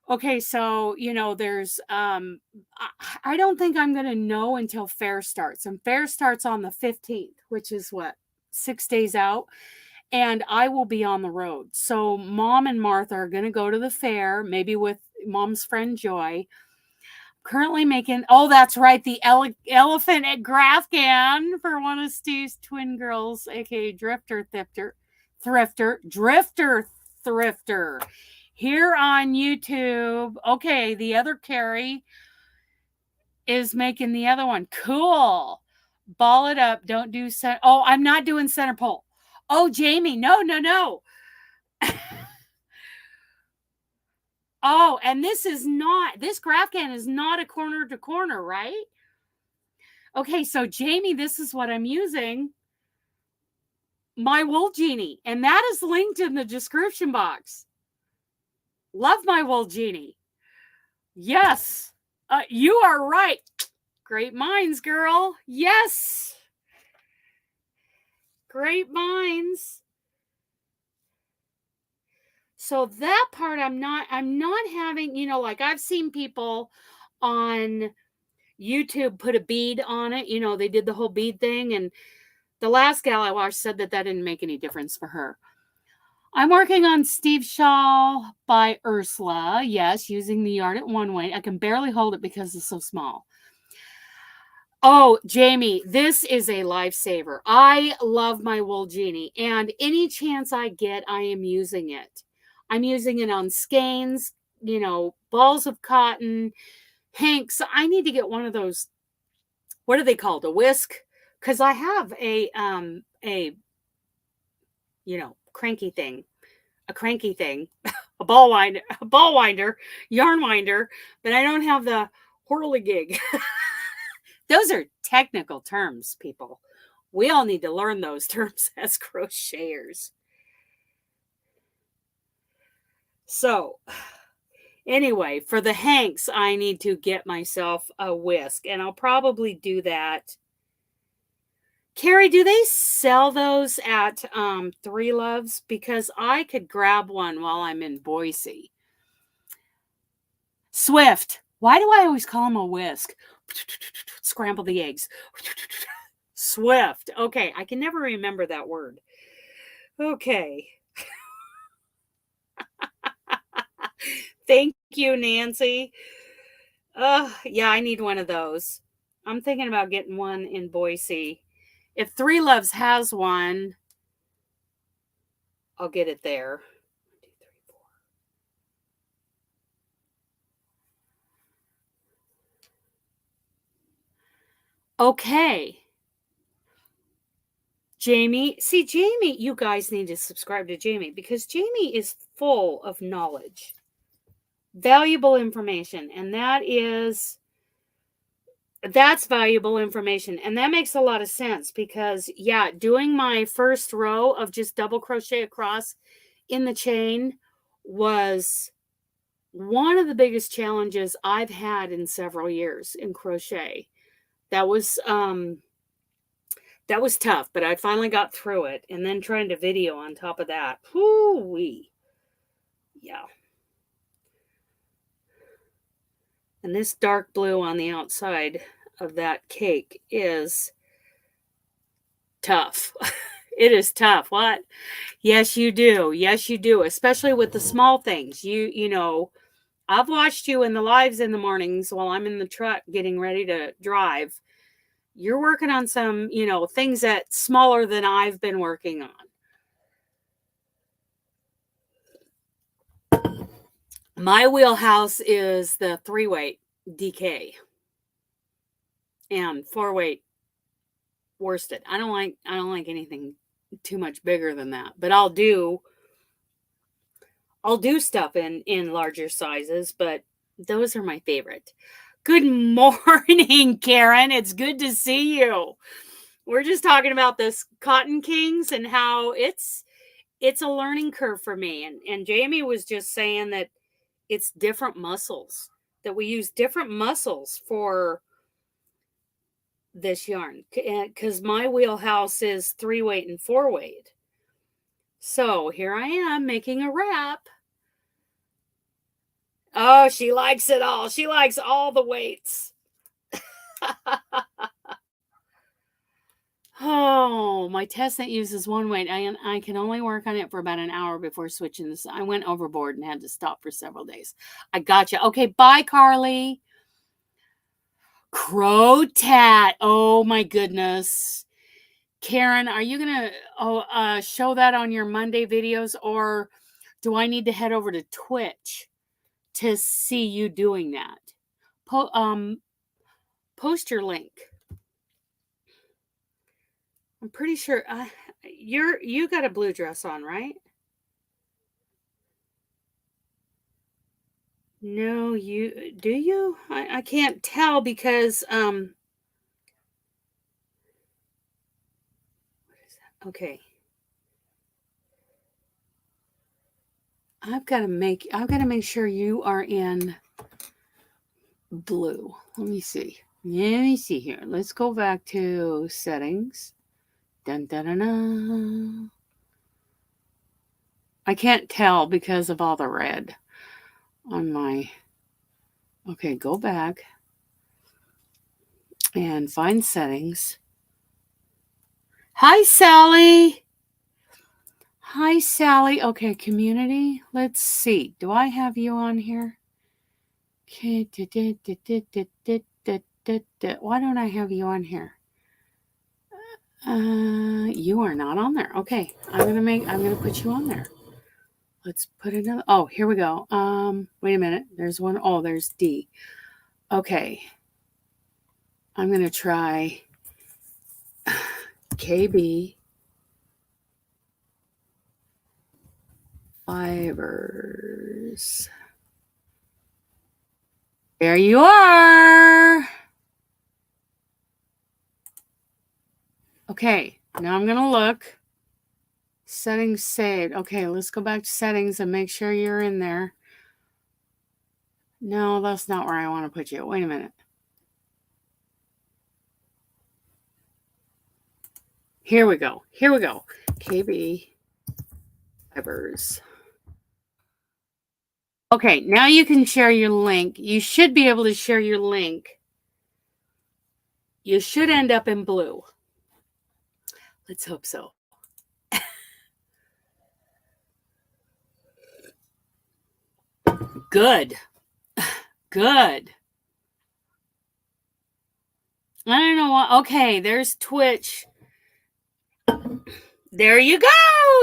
okay, so, there's, I don't think I'm going to know until fair starts. And fair starts on the 15th, which is what, 6 days out. And I will be on the road. So Mom and Martha are going to go to the fair, maybe with Mom's friend Joy. Currently making, oh, that's right, the elephant at Grafcan for one of Steve's twin girls, aka Drifter Thrifter. Here on YouTube. Okay, the other Carrie is making the other one. Cool. Ball it up. Don't do center. Oh, I'm not doing center pole. Oh, Jamie, no. Oh, and this Grafcan is not a corner to corner, right? Okay, so Jamie, this is what I'm using. My wool Jeanie, and that is linked in the description box. Love my wool Jeanie. Yes, you are right. Great minds, girl. Yes. Great minds. So that part I'm not having, like I've seen people on YouTube put a bead on it. They did the whole bead thing. And the last gal I watched said that didn't make any difference for her. I'm working on Steve's Shawl by Ursula. Yes, using the yarn at one weight. I can barely hold it because it's so small. Oh, Jamie, this is a lifesaver. I love my wool Jeanie, and any chance I get, I am using it. I'm using it on skeins, balls of cotton, hanks. I need to get one of those. What are they called? A whisk? Because I have a cranky thing, a ball winder, yarn winder, but I don't have the whirligig. Those are technical terms, people. We all need to learn those terms as crocheters. So, anyway, for the hanks, I need to get myself a whisk, and I'll probably do that. Carrie, do they sell those at Three Loves? Because I could grab one while I'm in Boise. Swift. Why do I always call them a whisk? Scramble the eggs. Swift. Okay, I can never remember that word. Okay. Thank you, Nancy. Yeah, I need one of those. I'm thinking about getting one in Boise. If Three Loves has one, I'll get it there. 1, 2, 3, 4. Okay. Jamie, you guys need to subscribe to Jamie because Jamie is full of knowledge. valuable information. And that's valuable information. And that makes a lot of sense because, yeah, doing my first row of just double crochet across in the chain was one of the biggest challenges I've had in several years in crochet. That was tough, but I finally got through it. And then trying to video on top of that. Whoo-wee. Yeah. And this dark blue on the outside of that cake is tough. It is tough. What? Yes, you do. Yes, you do. Especially with the small things. You know, I've watched you in the lives in the mornings while I'm in the truck getting ready to drive. You're working on some, you know, things that's smaller than I've been working on. My wheelhouse is the 3-weight DK and 4-weight worsted. I don't like anything too much bigger than that, but I'll do stuff in larger sizes, but those are my favorite. Good morning, Karen. It's good to see you. We're just talking about this Cotton Kings and how it's a learning curve for me. And Jamie was just saying that it's different muscles, that we use different muscles for this yarn, because my wheelhouse is 3-weight and 4-weight. So here I am making a wrap. Oh, she likes it all. She likes all the weights. Oh, my testnet uses 1 weight. I can only work on it for about an hour before switching this. I went overboard and had to stop for several days. I gotcha. Okay, bye, Carly. Crotat. Oh my goodness. Karen, are you gonna show that on your Monday videos, or do I need to head over to Twitch to see you doing that? Post your link. I'm pretty sure you got a blue dress on, right? No, you do you? I can't tell because what is that? Okay. I've got to make sure you are in blue. Let me see. Let me see here. Let's go back to settings. Dun, dun, dun, dun. I can't tell because of all the red on my. Okay, go back and find settings. Hi, Sally. Hi, Sally. Okay, community. Let's see. Do I have you on here? Okay. Why don't I have you on here? You are not on there. Okay. I'm gonna put you on there. Let's put another. Oh, here we go. Wait a minute. There's one. Oh, there's D. Okay. I'm gonna try KB Fibers. There you are. Okay, now I'm gonna look. Settings saved. Okay, let's go back to settings and make sure you're in there. No, that's not where I want to put you. Wait a minute. Here we go. KB Fibers. Okay, now you can share your link. You should be able to share your link. You should end up in blue. Let's hope so. Good. Good. I don't know what. Okay, there's Twitch. There you go.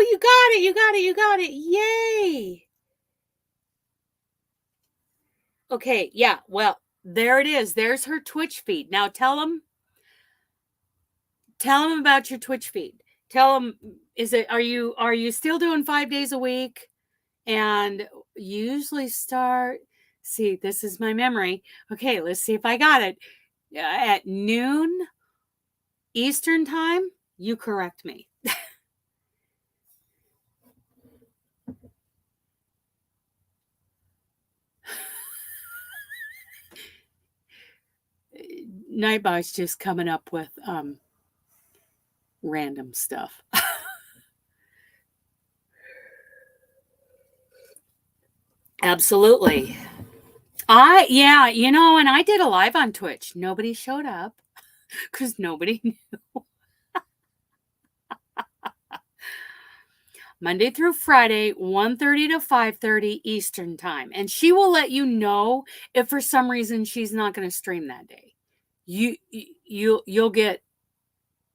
You got it. Yay. Okay, yeah. Well, there it is. There's her Twitch feed. Now tell them about your Twitch feed. Tell them, are you still doing 5 days a week? And you usually start, See, this is my memory. Okay, let's see if I got it. At noon Eastern time, you correct me. Nightbot's just coming up with random stuff. Absolutely. Yeah, and I did a live on Twitch. Nobody showed up because nobody knew. Monday through Friday, 1:30 to 5:30 Eastern time. And she will let you know if for some reason she's not going to stream that day. You'll get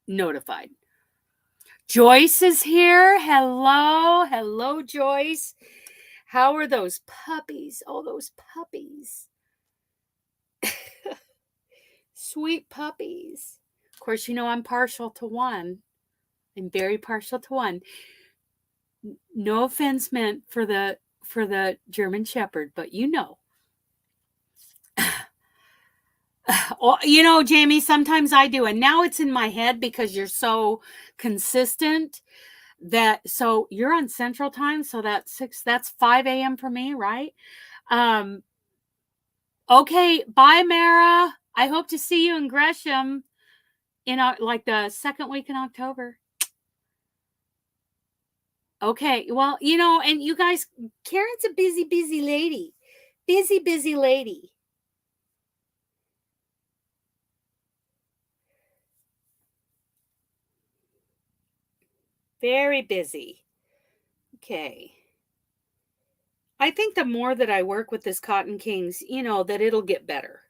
notified. Joyce is here. Hello, Joyce. How are those puppies? Oh, those puppies. Sweet puppies. Of course, I'm partial to one. I'm very partial to one. No offense meant for the German Shepherd, but Oh, Jamie, sometimes I do. And now it's in my head because you're so consistent so you're on Central Time. So that's 5 a.m. for me, right? Okay. Bye, Mara. I hope to see you in Gresham in like the second week in October. Okay. Well, and you guys, Karen's a busy lady. Busy lady. Very busy. Okay. I think the more that I work with this Cotton Kings, that it'll get better.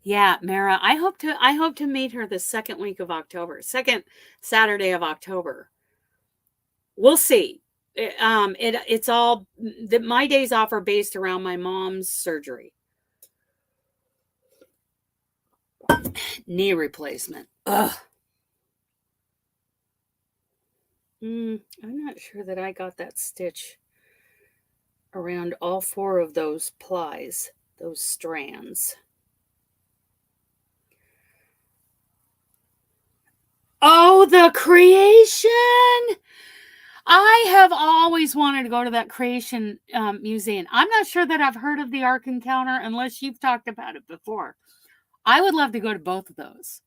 Yeah, Mara, I hope to meet her the second week of October, second Saturday of October. We'll see. It's all that my days off are based around my mom's surgery. Knee replacement. Ugh. I'm not sure that I got that stitch around all 4 of those plies, those strands. Oh, the creation! I have always wanted to go to that creation museum. I'm not sure that I've heard of the Ark Encounter unless you've talked about it before. I would love to go to both of those.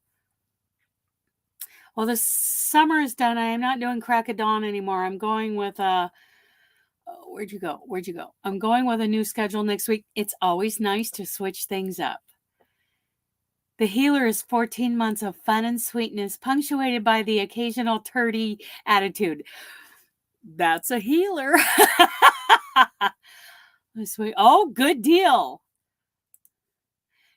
Well, the summer is done. I am not doing Crack of Dawn anymore. I'm going with where'd you go? I'm going with a new schedule next week. It's always nice to switch things up. The Healer is 14 months of fun and sweetness, punctuated by the occasional turdy attitude. That's a healer. Oh, good deal.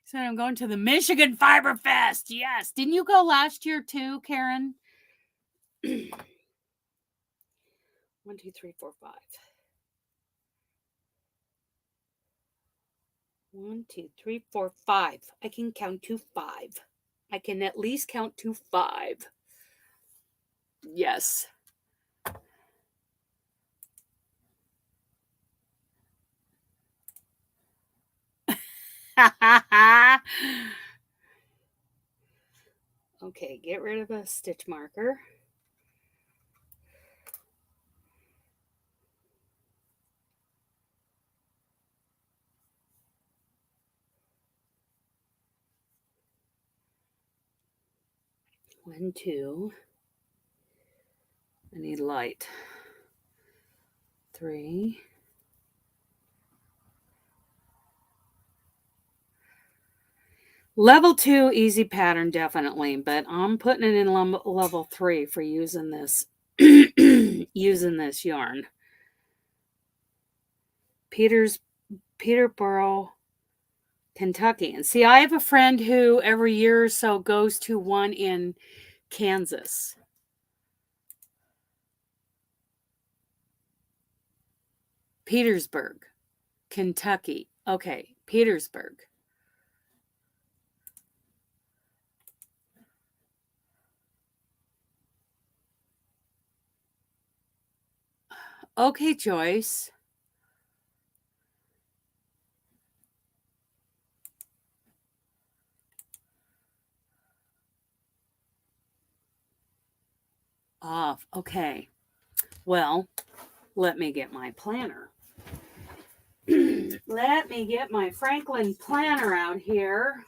So I'm going to the Michigan Fiber Fest. Yes. Didn't you go last year too, Karen? 1, 2, 3, 4, 5. 1, 2, 3, 4, 5. I can count to 5. I can at least count to 5. Yes. Okay, get rid of a stitch marker. One, 2. I need light. 3. Level 2 easy pattern, definitely, but I'm putting it in level 3 for using this using this yarn. Peterborough, Kentucky. And see, I have a friend who every year or so goes to one in Kansas. Petersburg, Kentucky. Okay, Petersburg. Okay, Joyce. Off. Okay. Well, let me get my planner. Let me get my Franklin planner out here.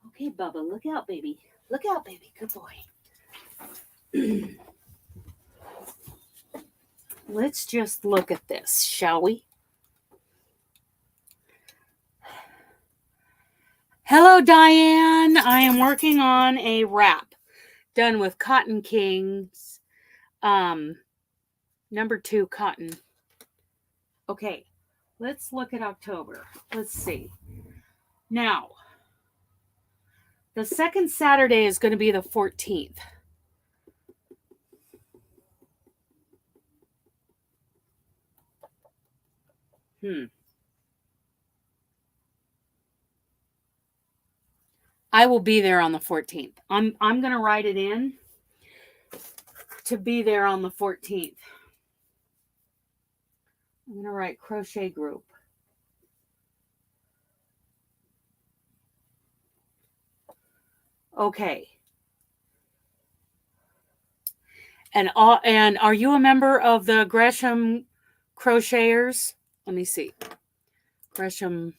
Okay, Bubba, look out, baby. Look out, baby. Good boy. Let's just look at this, shall we? Hello, Diane. I am working on a wrap done with Cotton Kings. Number 2 cotton. Okay, let's look at October. Let's see. Now, the second Saturday is going to be the 14th. I will be there on the 14th. I'm going to write it in to be there on the 14th. I'm going to write crochet group. Okay. And are you a member of the Gresham Crocheters? Let me see. Gresham.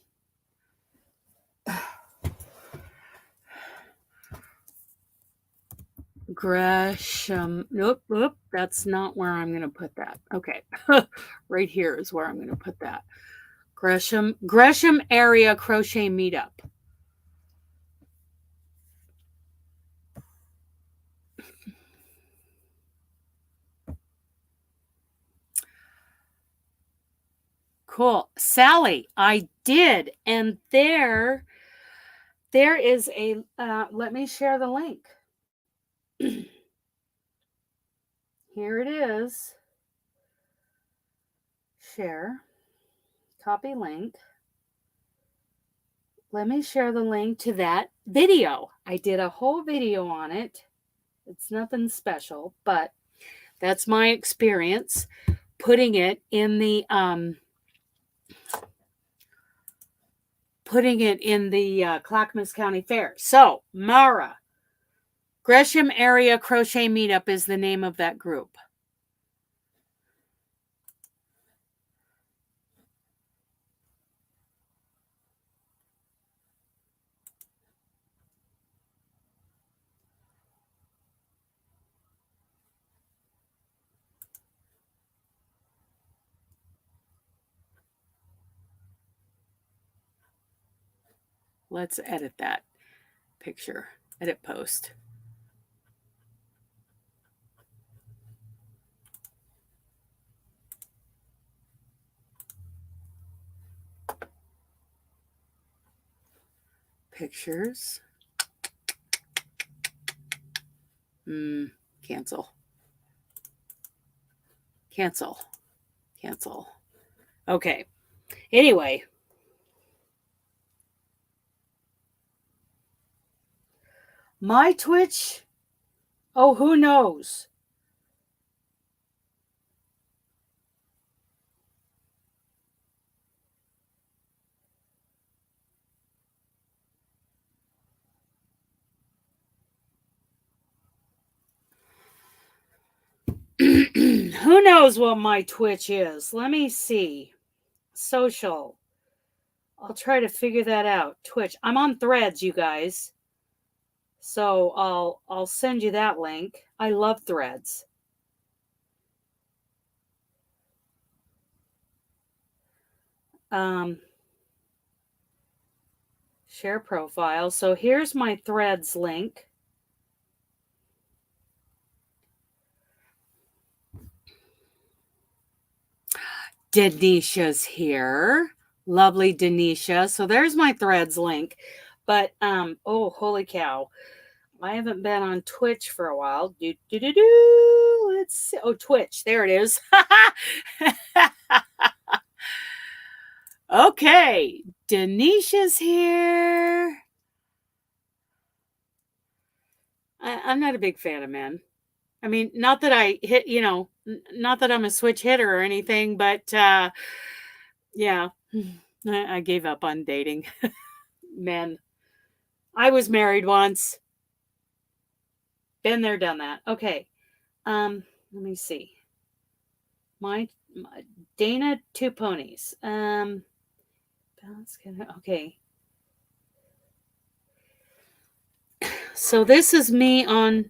Nope, that's not where I'm going to put that. Okay. Right here is where I'm going to put that. Gresham Area Crochet Meetup. Cool. Sally, I did. And there is a, let me share the link. Here it is. Share. Copy link. Let me share the link to that video. I did a whole video on it. It's nothing special, but that's my experience putting it in the Clackamas County Fair. So, Mara, Gresham Area Crochet Meetup is the name of that group. Let's edit that picture. Edit post. Pictures. Cancel. Okay. Anyway. My Twitch? Oh, who knows? Who knows what my Twitch is? Let me see. Social. I'll try to figure that out. Twitch. I'm on Threads, you guys. So I'll send you that link. I love Threads. Share profile. So here's my Threads link. Denisha's here. Lovely Denisha. So there's my Threads link. But oh, holy cow. I haven't been on Twitch for a while. Let's see. Oh, Twitch. There it is. Okay. Denisha's here. I'm not a big fan of men. I mean, not that I hit, not that I'm a switch hitter or anything, but yeah, I gave up on dating men. I was married once. Been there, done that. Okay. Let me see. My Dana Two Ponies. Okay. So this is me on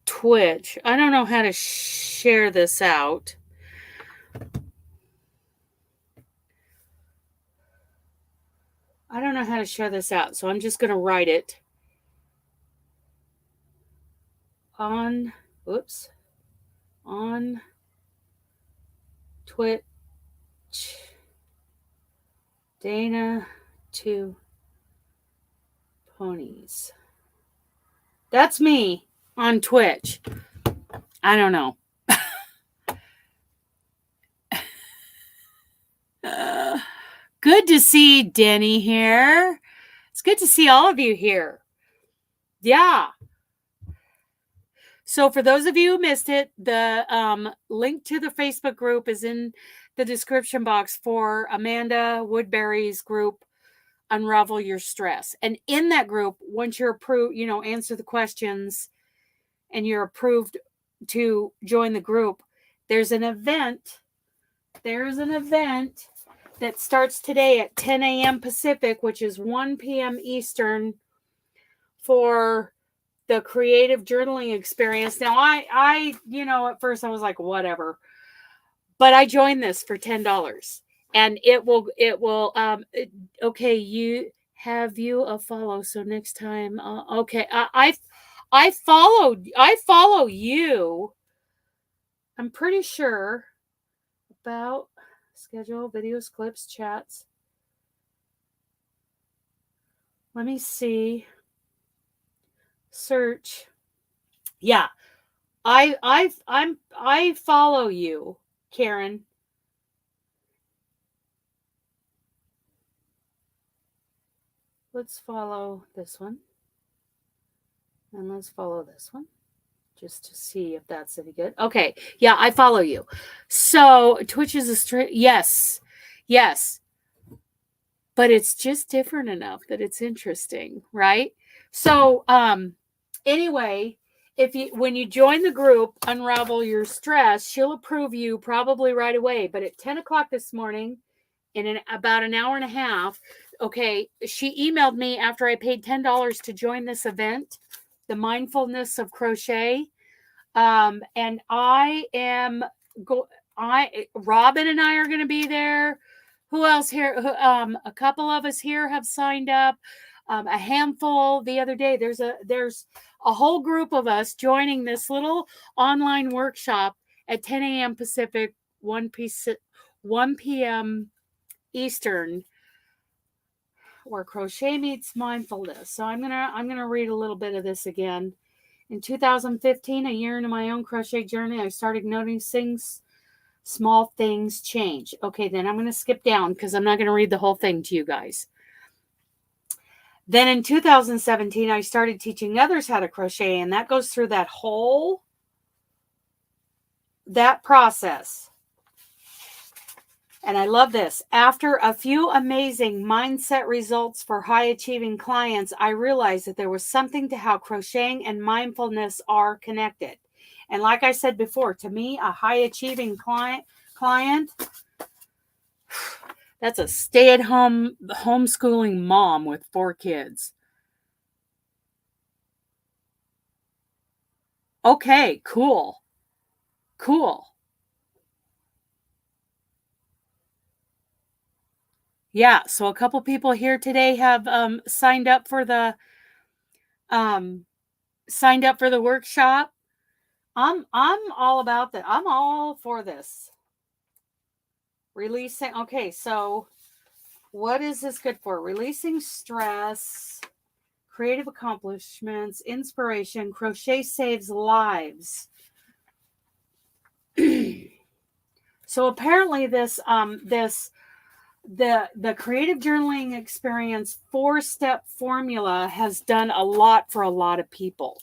Twitch. I don't know how to share this out. I don't know how to share this out, so I'm just going to write it on Twitch. Dana Two Ponies. That's me on Twitch. I don't know. Good to see Denny here. It's good to see all of you here. Yeah. So for those of you who missed it, the link to the Facebook group is in the description box for Amanda Woodbury's group, Unravel Your Stress. And in that group, once you're approved, answer the questions and you're approved to join the group, there's an event. There's an event that starts today at 10 a.m. Pacific, which is 1 p.m. Eastern, for the creative journaling experience. Now, I at first I was like, whatever, but I joined this for $10, and it will. Okay, you a follow. So next time, okay, I follow you. I'm pretty sure about schedule, videos, clips, chats. Let me see. Search. Yeah. I follow you, Karen. Let's follow this one. And let's follow this one, just to see if that's any good. Okay. Yeah, I follow you. So Twitch is a straight. Yes. But it's just different enough that it's interesting, right? So anyway, when you join the group, Unravel Your Stress, she'll approve you probably right away. But at 10 o'clock this morning, in about an hour and a half, okay, she emailed me after I paid $10 to join this event, the Mindfulness of Crochet. And I am Robbin and I are going to be there. Who else here? A couple of us here have signed up. A handful the other day. There's a whole group of us joining this little online workshop at 10 a.m. Pacific, 1 p.m. Eastern, where crochet meets mindfulness. So I'm gonna read a little bit of this again. In 2015, a year into my own crochet journey, I started noticing small things change. Okay, then I'm going to skip down because I'm not going to read the whole thing to you guys. Then in 2017, I started teaching others how to crochet, and that goes through that process. And I love this. After a few amazing mindset results for high-achieving clients, I realized that there was something to how crocheting and mindfulness are connected. And like I said before, to me, a high-achieving client, that's a stay-at-home homeschooling mom with 4 kids. Okay, cool. Yeah, so a couple people here today have signed up for the workshop. I'm all about that. I'm all for this. Releasing. Okay, so what is this good for? Releasing stress, creative accomplishments, inspiration, crochet saves lives. So apparently the creative journaling experience 4-step formula has done a lot for a lot of people.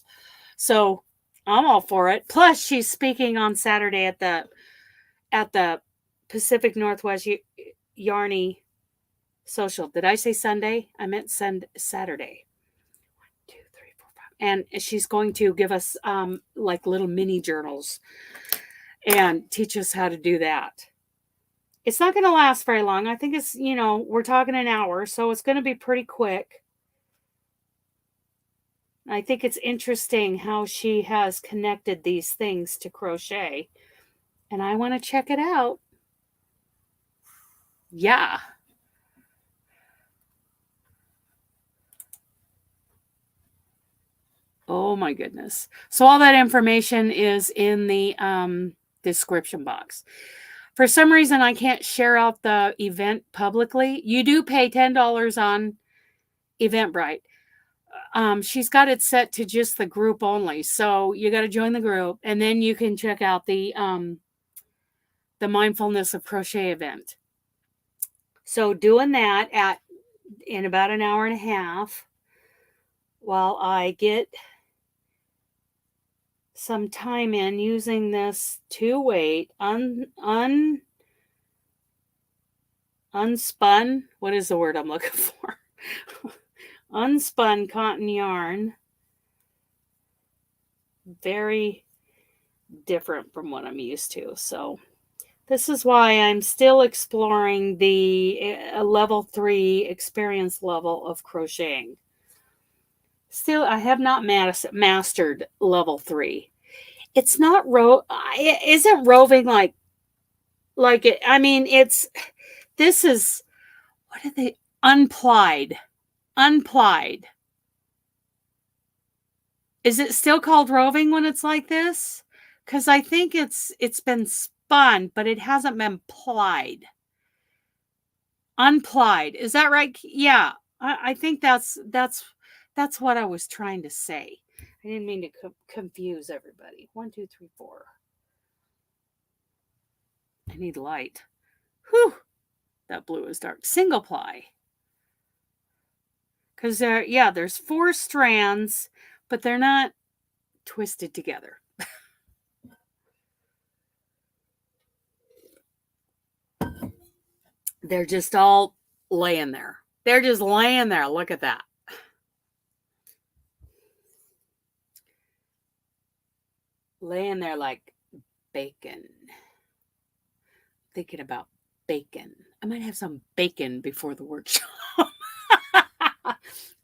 So I'm all for it. Plus, she's speaking on Saturday at the Pacific Northwest Yarny Social. Did I say Sunday? I meant Saturday. 1, 2, 3, 4, 5. And she's going to give us like little mini journals and teach us how to do that. It's not going to last very long. I think it's, we're talking an hour, so it's going to be pretty quick. I think it's interesting how she has connected these things to crochet, and I want to check it out. Yeah. Oh my goodness. So all that information is in the description box. For some reason, I can't share out the event publicly. You do pay $10 on Eventbrite. She's got it set to just the group only. So you got to join the group, and then you can check out the Mindfulness of Crochet event. So doing that in about an hour and a half while I get some time in using this 2-weight unspun, what is the word I'm looking for? Unspun cotton yarn. Very different from what I'm used to. So this is why I'm still exploring the level 3 experience level of crocheting. Still, I have not mastered level 3. It's not isn't roving like it. I mean, this is, what are they? Unplied. Is it still called roving when it's like this? Because I think it's been spun, but it hasn't been plied. Unplied. Is that right? Yeah. I think that's what I was trying to say. I didn't mean to confuse everybody. 1, 2, 3, 4. I need light. Whew. That blue is dark. Single ply. Because there's 4 strands, but they're not twisted together. They're just all laying there. They're just laying there. Look at that. Laying there like bacon. Thinking about bacon. I might have some bacon before the workshop.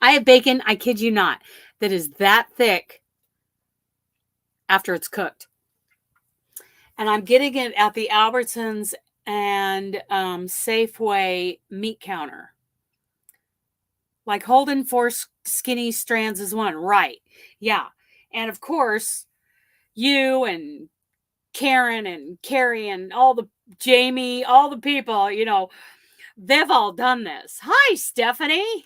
I have bacon, I kid you not, that is that thick after it's cooked. And I'm getting it at the Albertsons and Safeway meat counter. Like holding 4 skinny strands is one, right? Yeah. And of course, you and Karen and Carrie and Jamie, all the people, they've all done this. Hi, Stephanie.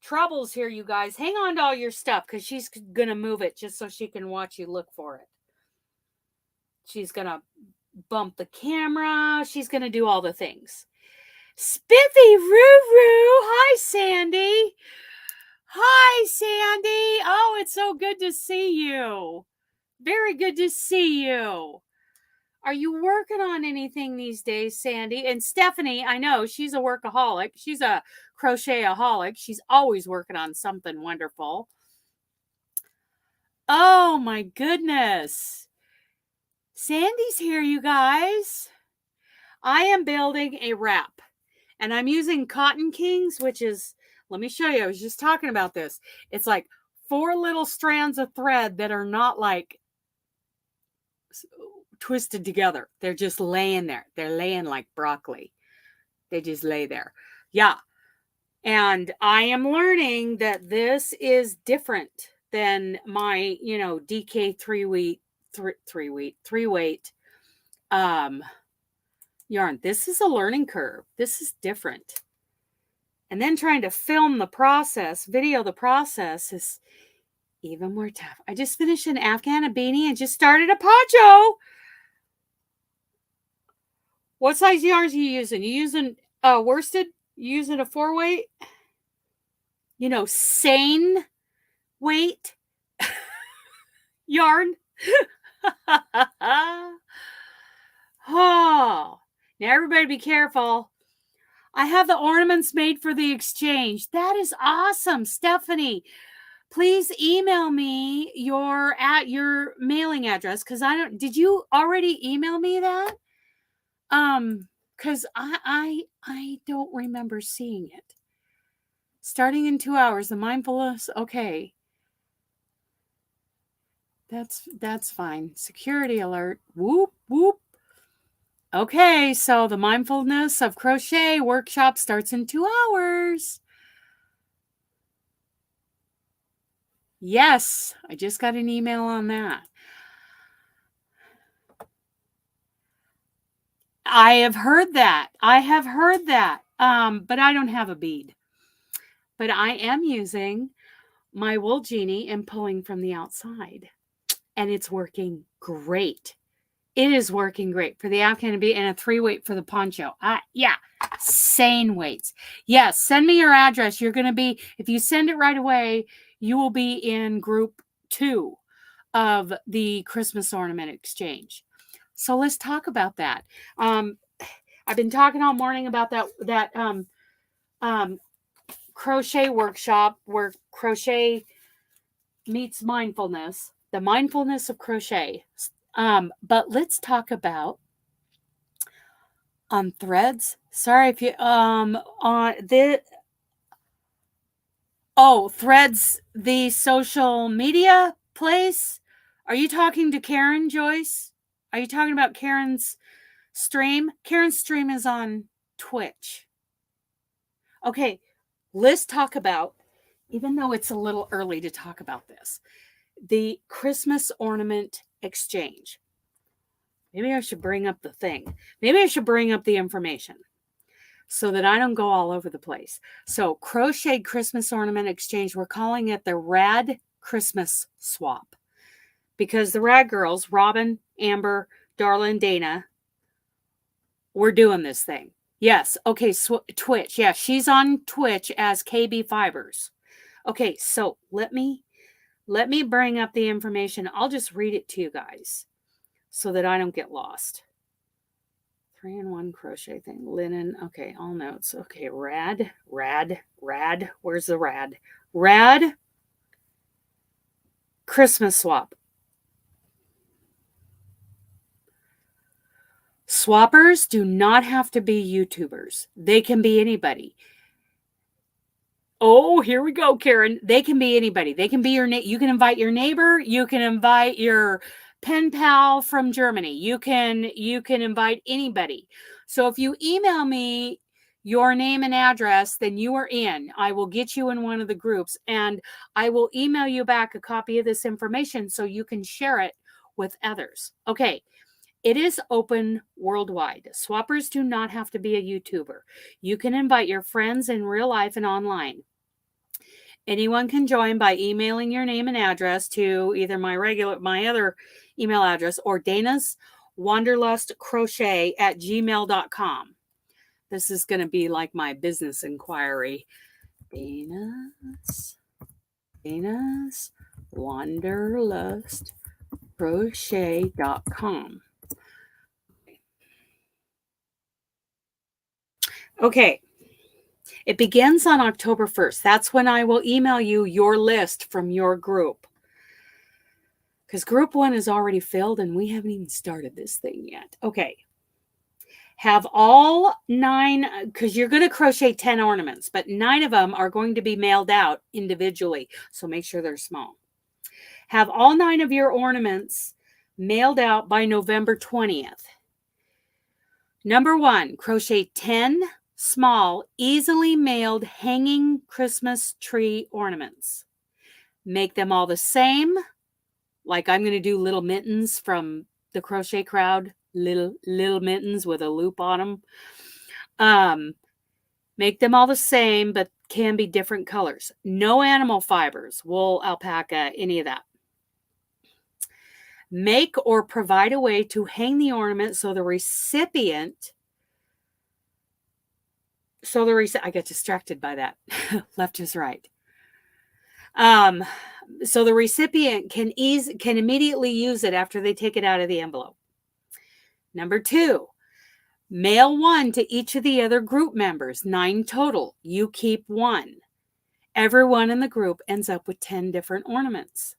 Trouble's here, you guys. Hang on to all your stuff because she's going to move it just so she can watch you look for it. She's going to bump the camera. She's going to do all the things. Spiffy Roo-Roo. Hi, Sandy. Hi, Sandy. Oh, it's so good to see you. Very good to see you. Are you working on anything these days, Sandy? And Stephanie, I know she's a workaholic. She's a crochetaholic. She's always working on something wonderful. Oh, my goodness. Sandy's here, you guys. I am building a wrap. And I'm using Cotton Kings, which is, let me show you. I was just talking about this. It's like 4 little strands of thread that are not like twisted together. They're just laying there. They're laying like broccoli. They just lay there. Yeah. And I am learning that this is different than my, DK 3-weight yarn. This is a learning curve. This is different. And then trying to film the process, video the process is even more tough. I just finished an Afghan, a beanie, and just started a poncho. What size yarns are you using? You using worsted? You using a 4-weight? Sane weight? yarn. Oh, now everybody be careful. I have the ornaments made for the exchange. That is awesome, Stephanie. Please email me your mailing address, because I don't. Did you already email me that? Because I don't remember seeing it. Starting in 2 hours, the mindfulness. Okay, that's fine. Security alert. Whoop whoop. Okay, so the Mindfulness of Crochet workshop starts in 2 hours. Yes, I just got an email on that. I have heard that. But I don't have a bead. But I am using my wool Jeanie and pulling from the outside. And it's working great. It is working great for the Afghan bead and a 3-weight for the poncho. Yeah, sane weights. Yes, send me your address. You're going to be, if you send it right away, you will be in group 2 of the Christmas ornament exchange. So let's talk about that. I've been talking all morning about that crochet workshop where crochet meets mindfulness, the mindfulness of crochet. But let's talk about on Threads. Sorry if you on the Threads, the social media place. Are you talking to Karen, Joyce? Are you talking about Karen's stream? Karen's stream is on Twitch. Okay, let's talk about, even though it's a little early to talk about this, the Christmas ornament exchange. Maybe I should bring up the thing. Maybe I should bring up the information so that I don't go all over the place. So, Crochet Christmas Ornament Exchange, we're calling it the Rad Christmas Swap, because the Rad girls, Robbin, Amber, Darla, and Dana, we're doing this thing. Yes. Okay. Twitch. Yeah. She's on Twitch as KB Fibers. Okay. So let me bring up the information. I'll just read it to you guys so that I don't get lost. 3-in-1 crochet thing. Linen. Okay. All notes. Okay. Rad. Where's the rad? Rad Christmas swap. Swappers do not have to be YouTubers. They can be anybody. Oh, here we go, Karen. They can be anybody. They can be you can invite your neighbor. You can invite your pen pal from Germany. You can invite anybody. So if you email me your name and address, then you are in. I will get you in one of the groups, and I will email you back a copy of this information so you can share it with others. Okay. It is open worldwide. Swappers do not have to be a YouTuber. You can invite your friends in real life and online. Anyone can join by emailing your name and address to either my other email address or Dana's Wanderlust Crochet at gmail.com. This is going to be like my business inquiry. Dana's Wanderlust Crochet.com. Okay. It begins on October 1st. That's when I will email you your list from your group. Because group 1 is already filled and we haven't even started this thing yet. Okay. Have all 9, because you're going to crochet 10 ornaments, but 9 of them are going to be mailed out individually. So make sure they're small. Have all 9 of your ornaments mailed out by November 20th. Number 1, crochet 10 small, easily mailed hanging Christmas tree ornaments. Make them all the same. Like I'm going to do little mittens from the Crochet Crowd, little mittens with a loop on them. Make them all the same, but can be different colors. No animal fibers, wool, alpaca, any of that. Make or provide a way to hang the ornament so the recipient... I get distracted by that. Left is right. So the recipient can immediately use it after they take it out of the envelope. Number 2, mail 1 to each of the other group members, 9 total. You keep 1. Everyone in the group ends up with 10 different ornaments.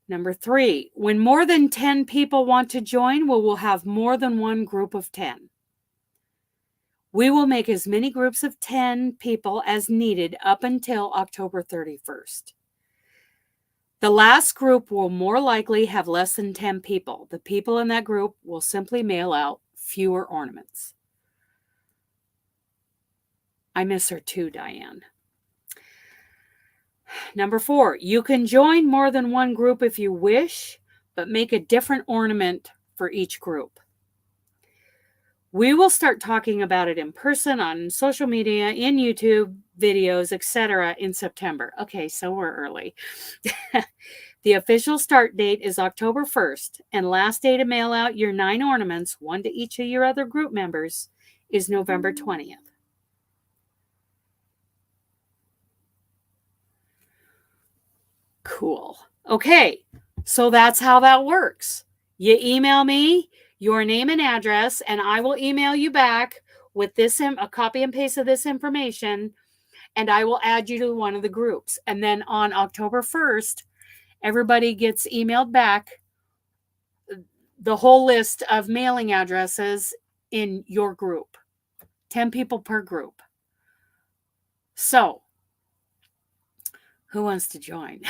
Number 3, when more than 10 people want to join, we will have more than one group of 10. We will make as many groups of 10 people as needed up until October 31st. The last group will more likely have less than 10 people. The people in that group will simply mail out fewer ornaments. I miss her too, Diane. Number 4, you can join more than one group if you wish, but make a different ornament for each group. We will start talking about it in person, on social media, in YouTube videos, etc. in September. Okay, so we're early. The official start date is October 1st, and last day to mail out your 9 ornaments, 1 to each of your other group members, is November 20th. Cool. Okay, so that's how that works. You email me your name and address, and I will email you back with this a copy and paste of this information, and I will add you to one of the groups. And then on October 1st, everybody gets emailed back the whole list of mailing addresses in your group. 10 people per group. So, who wants to join?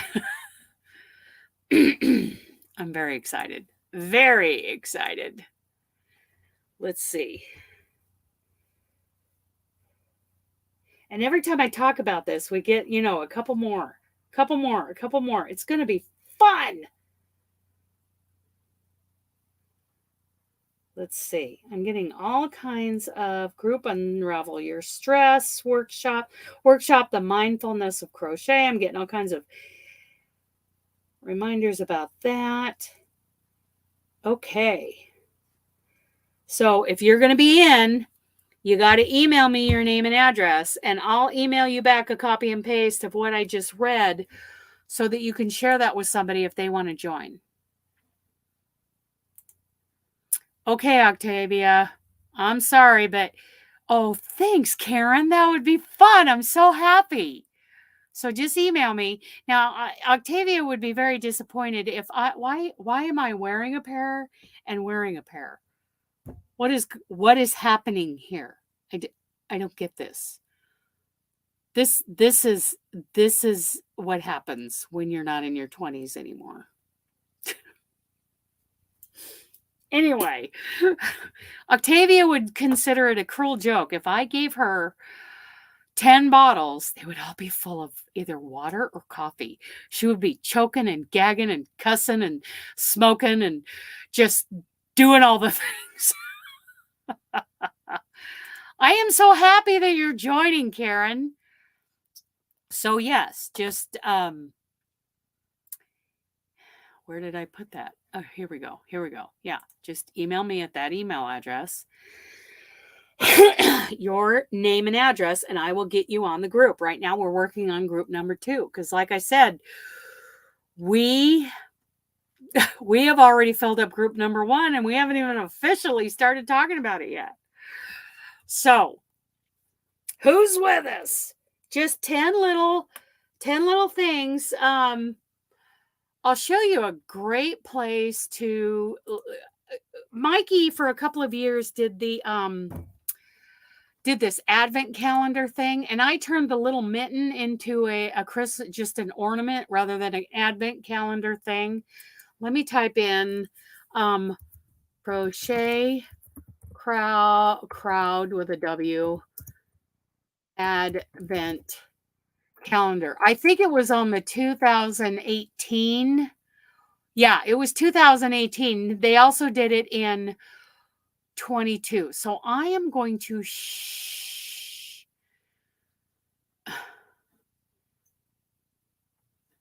I'm very excited. Very excited. Let's see. And every time I talk about this, we get, a couple more. It's going to be fun. Let's see. I'm getting all kinds of group unravel your stress workshop the mindfulness of crochet. I'm getting all kinds of reminders about that. Okay. So if you're going to be in, you got to email me your name and address, and I'll email you back a copy and paste of what I just read so that you can share that with somebody if they want to join. Okay, Octavia, I'm sorry, but thanks, Karen. That would be fun. I'm so happy. So just email me. Now, Octavia would be very disappointed if why am I wearing a pair and wearing a pair? What is happening here? I don't get this. This is what happens when you're not in your 20s anymore. Anyway, Octavia would consider it a cruel joke if I gave her 10 bottles. They would all be full of either water or coffee. She would be choking and gagging and cussing and smoking and just doing all the things. I am so happy that you're joining, Karen. So yes, just where did I put that? Oh, here we go. Yeah, just email me at that email address your name and address, and I will get you on the group. Right now we're working on group number 2 because, like I said, we have already filled up group number 1 and we haven't even officially started talking about it yet. So who's with us? Just 10 little things. I'll show you a great place to. Mikey for a couple of years did this advent calendar thing, and I turned the little mitten into just an ornament rather than an advent calendar thing. Let me type in crochet crowd with a W advent calendar. I think it was on the 2018. Yeah, it was 2018. They also did it in 22. So I am going to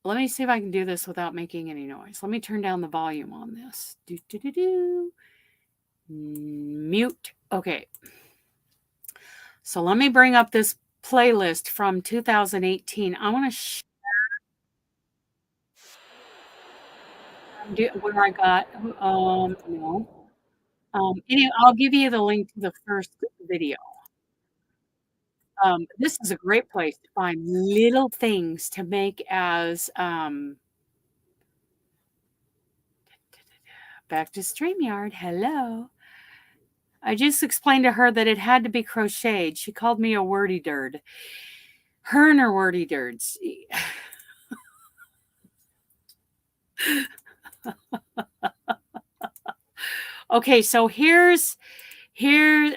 let me see if I can do this without making any noise. Let me turn down the volume on this. Mute. Okay. So let me bring up this playlist from 2018. I want to where I got, no. Anyway, I'll give you the link to the first video. This is a great place to find little things to make as, back to StreamYard, hello. I just explained to her that it had to be crocheted. She called me a wordy dird. Her and her wordy dirds. Okay, so here,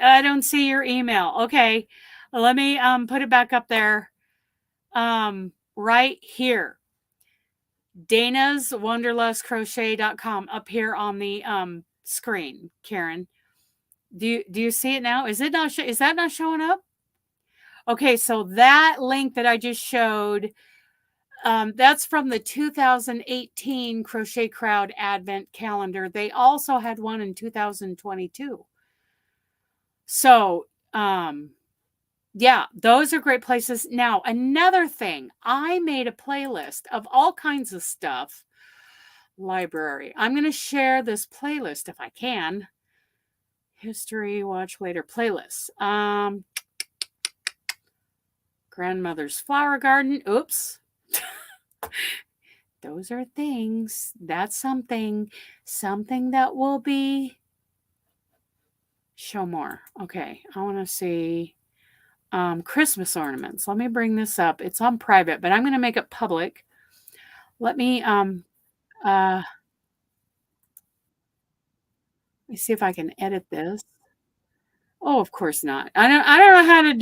I don't see your email. Okay, let me put it back up there. Right here. Dana's wanderlustcrochet.com up here on the screen, Karen. Do you see it now? Is that not showing up? Okay, so that link that I just showed, that's from the 2018 Crochet Crowd Advent Calendar. They also had one in 2022. So, yeah, those are great places. Now, another thing, I made a playlist of all kinds of stuff. Library. I'm going to share this playlist if I can. History, watch later playlists. Grandmother's flower garden. Oops. Those are things. That's something that will be. Show more. Okay, I want to see Christmas ornaments. Let me bring this up. It's on private, but I'm going to make it public. Let me see if I can edit this. Oh, of course not. I don't know how to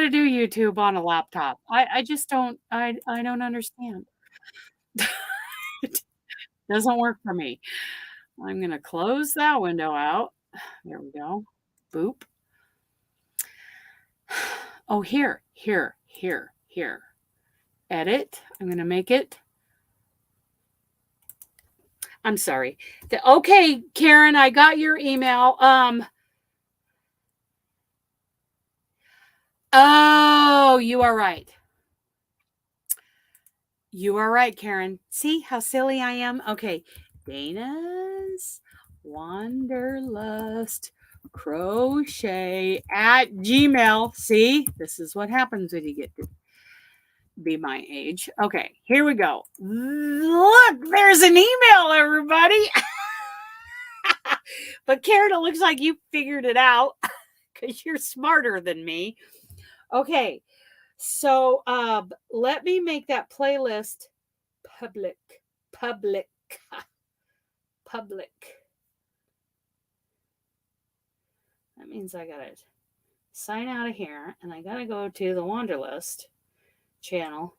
do YouTube on a laptop. I just I don't understand. It doesn't work for me. I'm going to close that window out. There we go. Boop. Oh, here. Edit. I'm going to make it. I'm sorry. Okay, Karen, I got your email. Oh, you are right. You are right, Karen. See how silly I am? Okay. Dana's Wanderlust Crochet at Gmail. See, this is what happens when you get to be my age. Okay, here we go. Look, there's an email, everybody. But Karen, it looks like you figured it out because you're smarter than me. Okay, so let me make that playlist public. That means I gotta sign out of here and I gotta go to the Wanderlust channel.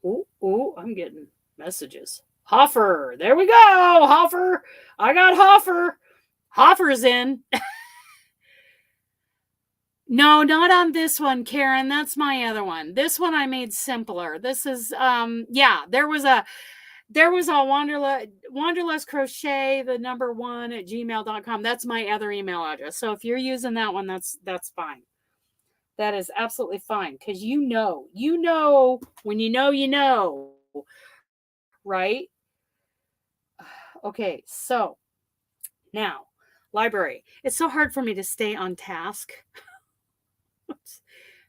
Ooh, I'm getting messages. Hoffer, there we go. Hoffer, I got Hoffer. Hoffer's in. No, not on this one, Karen. That's my other one. This one I made simpler. This is yeah, there was a Wanderlust Crochet, the number 1 at gmail.com. That's my other email address. So if you're using that one, that's fine. That is absolutely fine. Because you know when you know, right? Okay, so now library. It's so hard for me to stay on task. It's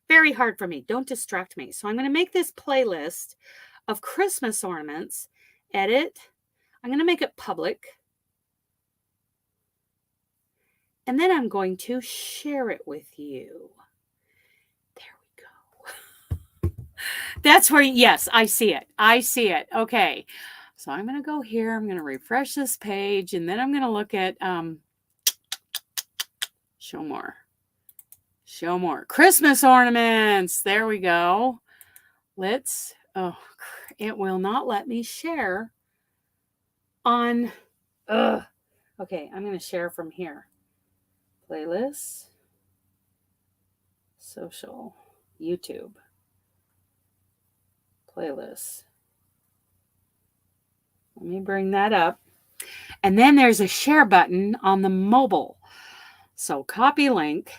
very hard for me. Don't distract me. So I'm going to make this playlist of Christmas ornaments. Edit. I'm going to make it public. And then I'm going to share it with you. There we go. That's where, yes, I see it. Okay. So I'm going to go here. I'm going to refresh this page. And then I'm going to look at show more. Christmas ornaments. There we go. It will not let me share on, okay, I'm going to share from here. Playlists, social, YouTube, playlists. Let me bring that up. And then there's a share button on the mobile. So copy link.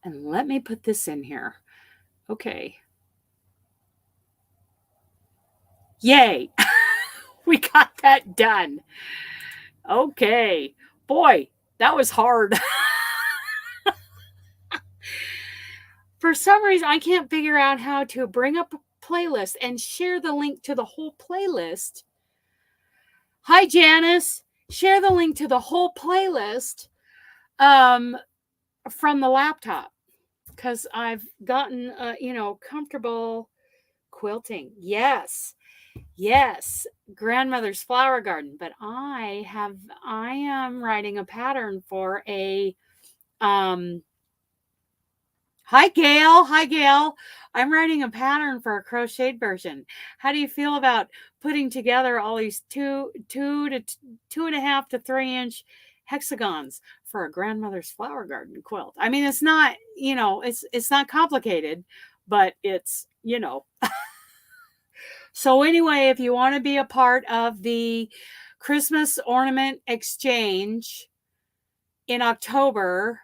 And let me put this in here. Okay. Yay. We got that done. Okay. Boy, that was hard. For some reason, I can't figure out how to bring up a playlist and share the link to the whole playlist. Hi, Janice. Share the link to the whole playlist from the laptop because I've gotten, comfortable quilting. Yes. Grandmother's flower garden. But I am writing a pattern for a, Hi, Gail. I'm writing a pattern for a crocheted version. How do you feel about putting together all these 2.5 to 3 inch hexagons for a grandmother's flower garden quilt? I mean, it's not, it's not complicated, but it's, So anyway, if you want to be a part of the Christmas ornament exchange in October,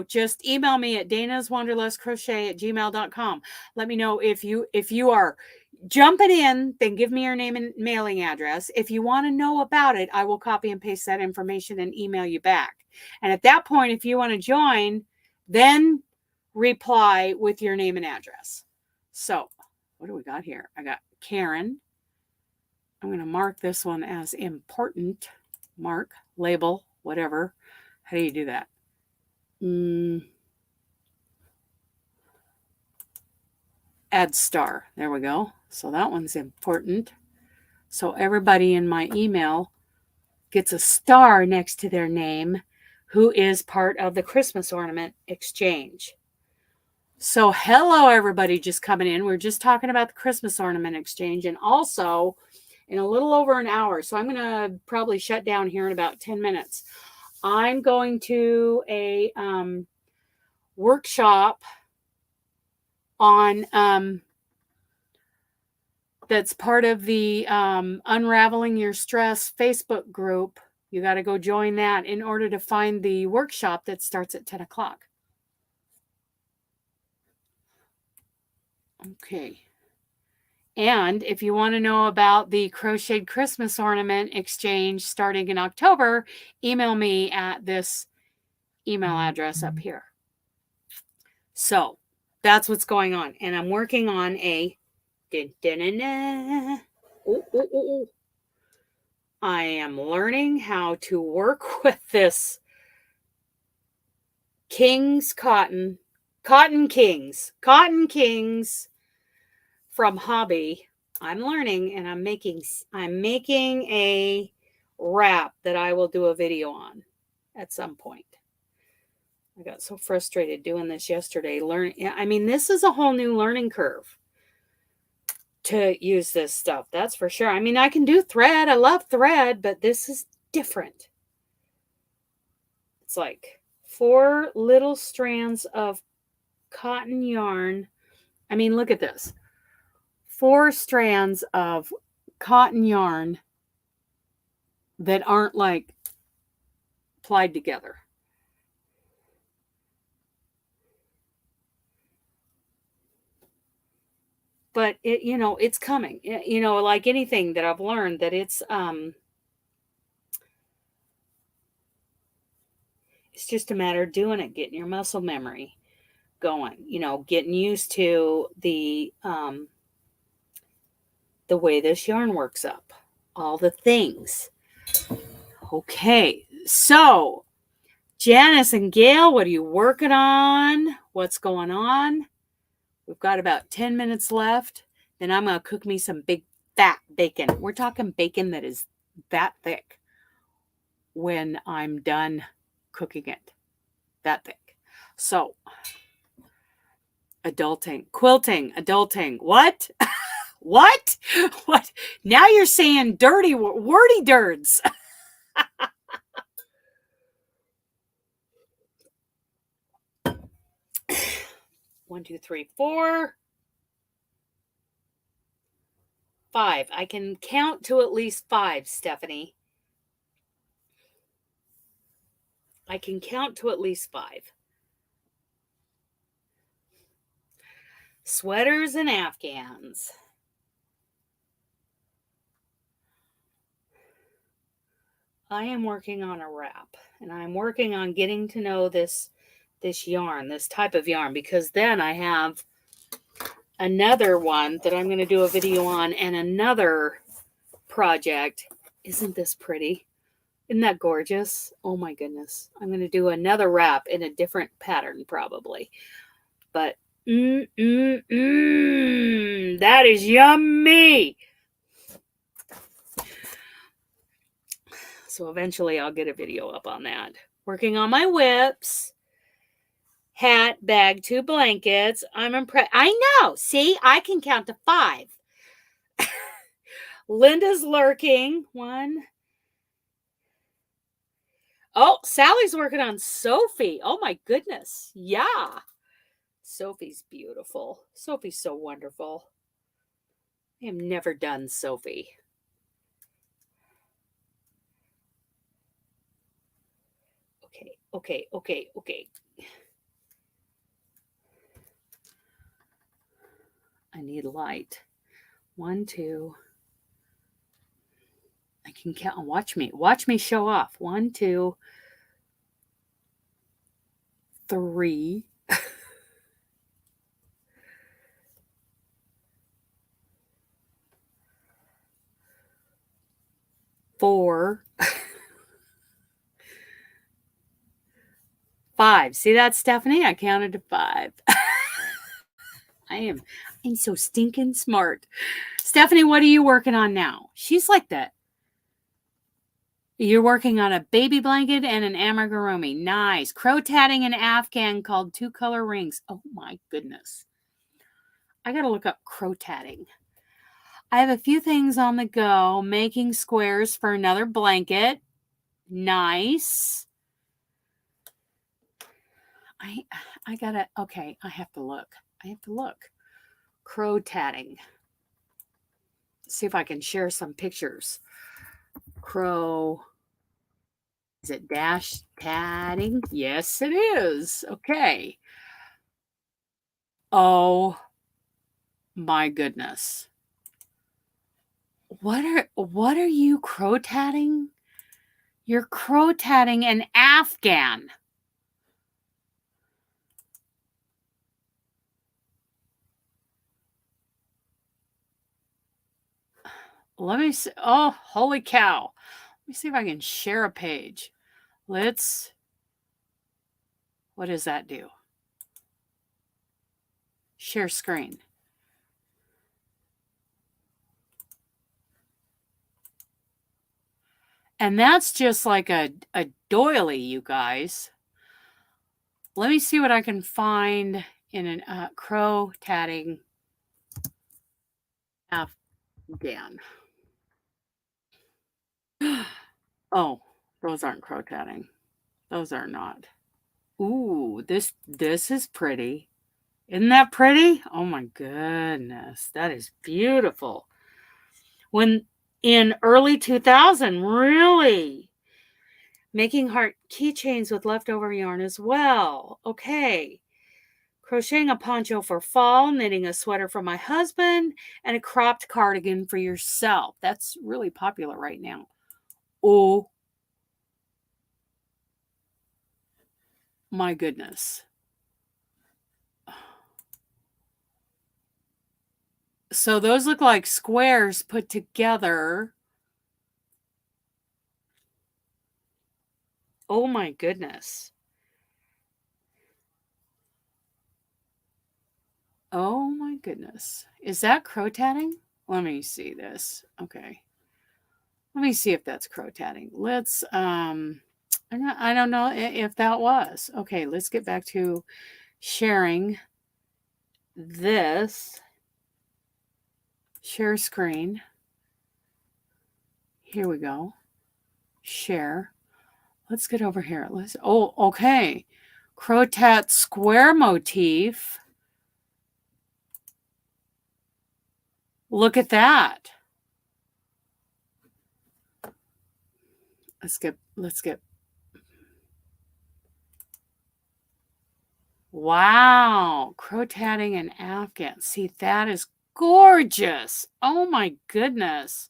just email me at danaswanderlustcrochet@gmail.com. Let me know if you are jumping in, then give me your name and mailing address. If you want to know about it, I will copy and paste that information and email you back. And at that point, if you want to join, then reply with your name and address. So, what do we got here? I got Karen. I'm going to mark this one as important. Mark, label, whatever. How do you do that? Add star. There we go. So that one's important. So everybody in my email gets a star next to their name who is part of the Christmas ornament exchange. So hello, everybody just coming in. We're just talking about the Christmas ornament exchange and also in a little over an hour. So I'm going to probably shut down here in about 10 minutes. I'm going to a workshop on that's part of the Unraveling Your Stress Facebook group. You got to go join that in order to find the workshop that starts at 10 o'clock. Okay. And if you want to know about the crocheted Christmas ornament exchange starting in October, email me at this email address up here. So that's what's going on. And I'm working on a I am learning how to work with this King's Cotton Kings from Hobbii. I'm learning and I'm making a wrap that I will do a video on at some point. I got so frustrated doing this yesterday. This is a whole new learning curve to use this stuff. That's for sure. I mean, I can do thread. I love thread, but this is different. It's like 4 little strands of cotton yarn. I mean, look at this. 4 strands of cotton yarn that aren't like plied together. But it's coming. Like anything that I've learned, that it's just a matter of doing it, getting your muscle memory going, getting used to the way this yarn works up, all the things. Okay, so Janice and Gail, what are you working on? What's going on? We've got about 10 minutes left. Then I'm going to cook me some big fat bacon. We're talking bacon that is that thick when I'm done cooking it. That thick. So, quilting, adulting. What? What? Now you're saying dirty, wordy dirds. 1, 2, 3, 4, 5. I can count to at least 5, Stephanie. I can count to at least 5. Sweaters and Afghans. I am working on a wrap, and I'm working on getting to know this yarn, this type of yarn, because then I have another one that I'm going to do a video on and another project. Isn't this pretty? Isn't that gorgeous? Oh my goodness. I'm going to do another wrap in a different pattern probably. But that is yummy. So eventually I'll get a video up on that. Working on my whips. Hat, bag, 2 blankets. I'm impressed. I know. See, I can count to 5. Linda's lurking. 1. Oh, Sally's working on Sophie. Oh my goodness. Yeah. Sophie's beautiful. Sophie's so wonderful. I have never done Sophie. Okay. I need light. 1, 2. I can count. Watch me show off. 1, 2, 3. 4. 5. See that, Stephanie? I counted to 5. I'm so stinking smart. Stephanie, what are you working on now? She's like that. You're working on a baby blanket and an amigurumi. Nice. Crow tatting an Afghan called 2 color rings. Oh my goodness. I got to look up crow tatting. I have a few things on the go. Making squares for another blanket. Nice. I gotta, okay, I have to look. Crow tatting. See if I can share some pictures. Crow. Is it dash tatting? Yes, it is. Okay. Oh my goodness. What are you crow tatting? You're crow tatting an Afghan. Let me see. Oh, holy cow. Let me see if I can share a page. What does that do? Share screen. And that's just like a doily, you guys. Let me see what I can find in a crow tatting Afghan. Oh, those aren't crow tatting. Those are not. Ooh, this is pretty. Isn't that pretty? Oh my goodness. That is beautiful. When in early 2000, really? Making heart keychains with leftover yarn as well. Okay. Crocheting a poncho for fall, knitting a sweater for my husband, and a cropped cardigan for yourself. That's really popular right now. Oh my goodness. So those look like squares put together. Oh my goodness. Oh my goodness. Is that crow tatting? Let me see this. Okay. Let me see if that's crow tatting. Let's I don't know if that was. Okay, let's get back to sharing this. Share screen. Here we go. Share. Let's get over here. Oh, okay. Crow tat square motif. Look at that. Let's get Wow. Crow-tatting and Afghan. See, that is gorgeous. Oh my goodness.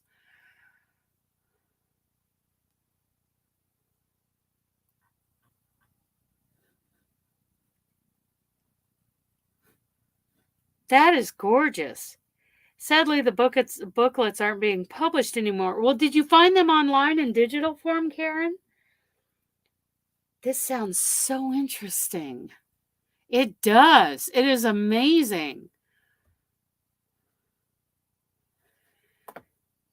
That is gorgeous. Sadly, the booklets aren't being published anymore. Well, did you find them online in digital form, Karen? This sounds so interesting. It does. It is amazing.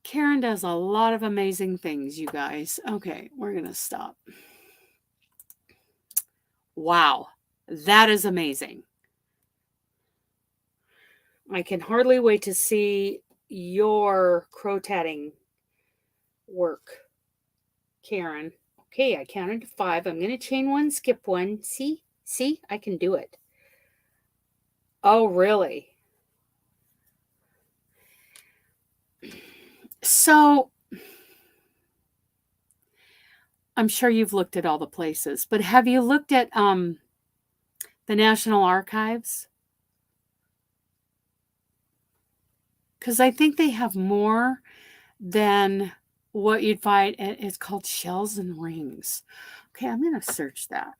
Karen does a lot of amazing things, you guys. Okay, we're going to stop. Wow, that is amazing. I can hardly wait to see your crow-tatting work, Karen. Okay, I counted to 5. I'm going to chain 1, skip 1. See, I can do it. Oh, really? So, I'm sure you've looked at all the places, but have you looked at the National Archives? Because I think they have more than what you'd find. It's called Shells and Rings. Okay, I'm going to search that.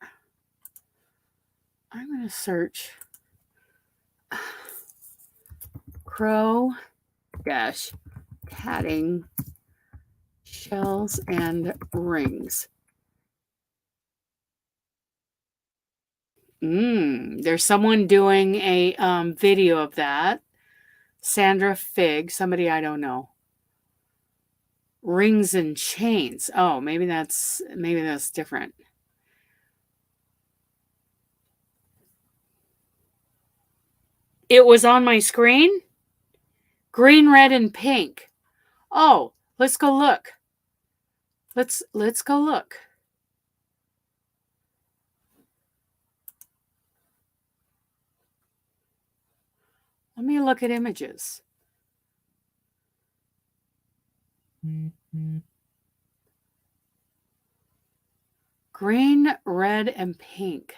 I'm going to search crow-tatting shells and rings. There's someone doing a video of that. Sandra Fig, somebody I don't know. Rings and chains. Oh, maybe that's different. It was on my screen. Green, red, and pink. Oh, let's go look. Let's go look. Let me look at images. Green, red, and pink.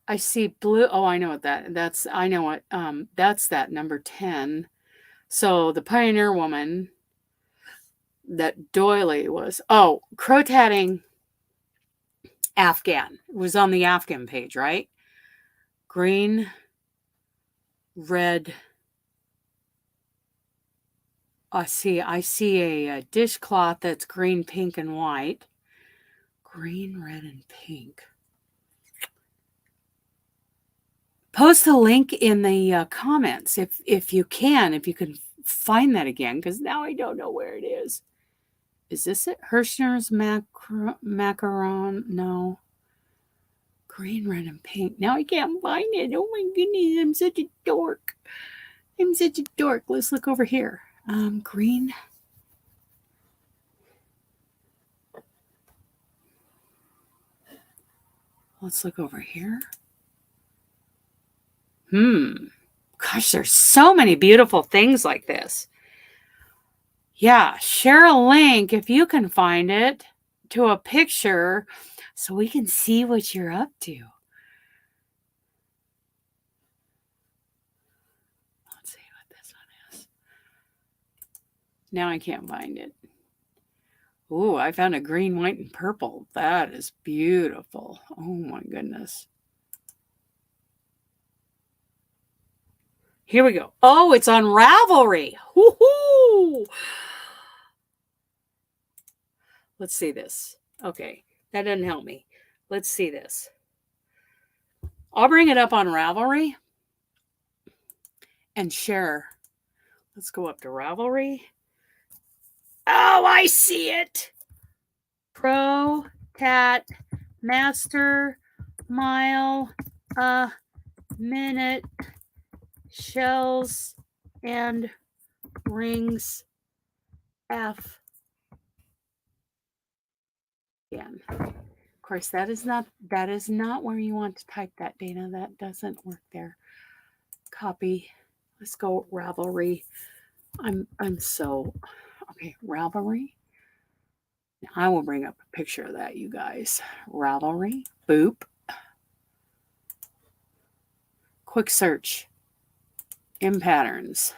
I see blue. Oh, I know what that's. I know what. That's that number 10. So the Pioneer Woman that doily was. Oh, crow-tatting Afghan. It was on the Afghan page, right? Green, red. I see a dishcloth that's green, pink, and white. Green, red, and pink. Post the link in the comments if you can find that again, because now I don't know where it is. Is this it? Hirschner's macaron? No. Green, red, and pink. Now I can't find it. Oh my goodness, I'm such a dork. Let's look over here. Green. Let's look over here. Gosh, there's so many beautiful things like this. Yeah, share a link if you can find it to a picture so we can see what you're up to. Let's see what this one is. Now I can't find it. Ooh, I found a green, white, and purple. That is beautiful. Oh my goodness. Here we go. Oh, it's on Ravelry. Woohoo! Let's see this. Okay, that doesn't help me. Let's see this. I'll bring it up on Ravelry and share. Let's go up to Ravelry. Oh, I see it. Pro Tat Master Mile a Minute Shells and Rings F. Again. Of course, that is not where you want to type that, Dana. That doesn't work there. Copy. Let's go Ravelry. I'm so okay. Ravelry. I will bring up a picture of that, you guys. Ravelry. Boop. Quick search. In patterns.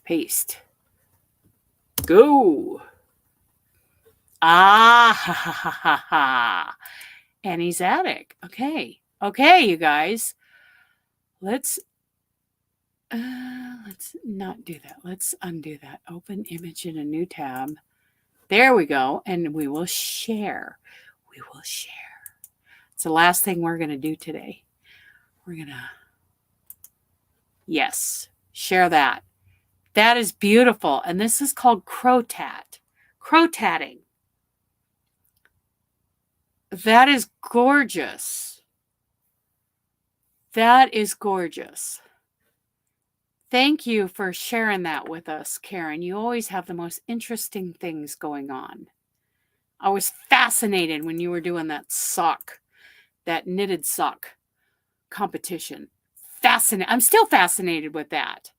Paste. Go. Ah, ha, ha, ha, ha, ha. Annie's Attic. Okay. Okay, you guys. Let's not do that. Let's undo that. Open image in a new tab. There we go. And we will share. We will share. It's the last thing we're going to do today. We're going to, yes, share that. That is beautiful. And this is called Crotat. Crotatting. That is gorgeous. That is gorgeous. Thank you for sharing that with us, Karen. You always have the most interesting things going on. I was fascinated when you were doing that sock, that knitted sock competition. Fascinating. I'm still fascinated with that.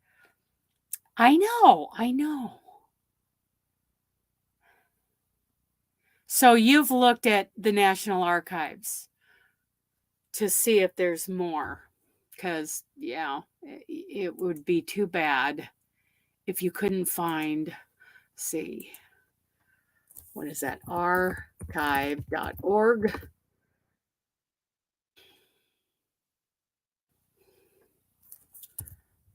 I know. So you've looked at the National Archives to see if there's more. Because, yeah, it would be too bad if you couldn't find, see, what is that? Archive.org.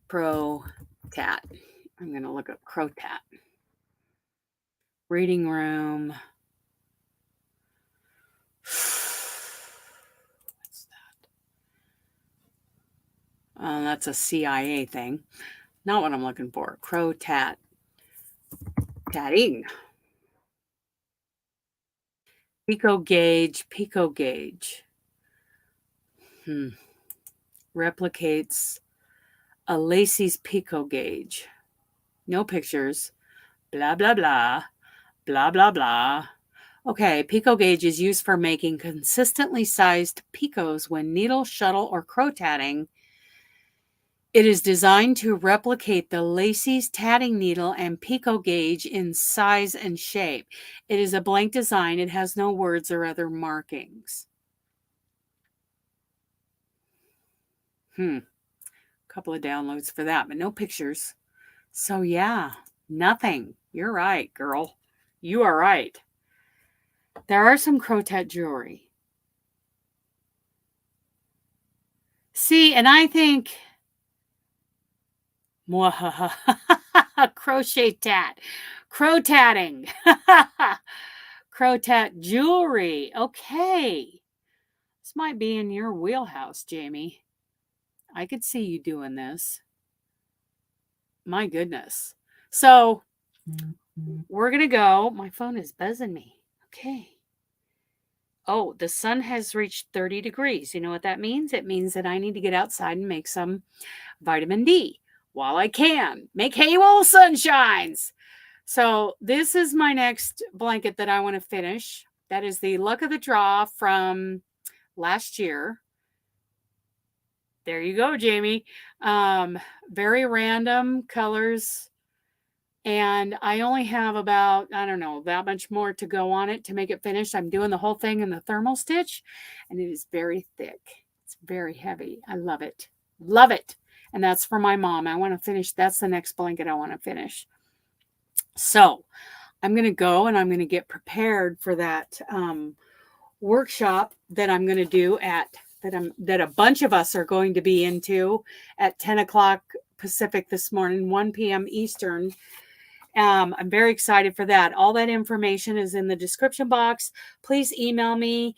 Crotat. I'm going to look up Crotat. Reading room. What's that? That's a CIA thing. Not what I'm looking for. Crotat. Tatting. Pico gauge. Replicates a Lacey's pico gauge. No pictures. Blah, blah, blah. Blah, blah, blah. Okay, pico gauge is used for making consistently sized picos when needle, shuttle, or crotatting. It is designed to replicate the Lacey's tatting needle and pico gauge in size and shape. It is a blank design. It has no words or other markings. Couple of downloads for that, but no pictures. So yeah, nothing. You're right, girl. You are right. There are some Crotat jewelry. See, and I think crochet tat. Crotatting. Crotat jewelry. Okay. This might be in your wheelhouse, Jamie. I could see you doing this. My goodness. So we're going to go. My phone is buzzing me. Okay. Oh, the sun has reached 30 degrees. You know what that means? It means that I need to get outside and make some vitamin D while I can. Make hay while the sun shines. So this is my next blanket that I want to finish. That is the Luck of the Draw from last year. There you go, Jamie. Very random colors. And I only have about, I don't know, that much more to go on it to make it finished. I'm doing the whole thing in the thermal stitch, and it is very thick. It's very heavy. I love it. Love it. And that's for my mom. I want to finish. That's the next blanket I want to finish. So I'm going to go and I'm going to get prepared for that workshop that I'm going to do that a bunch of us are going to be into at 10 o'clock Pacific this morning, 1 p.m. Eastern. I'm very excited for that. All that information is in the description box. Please email me.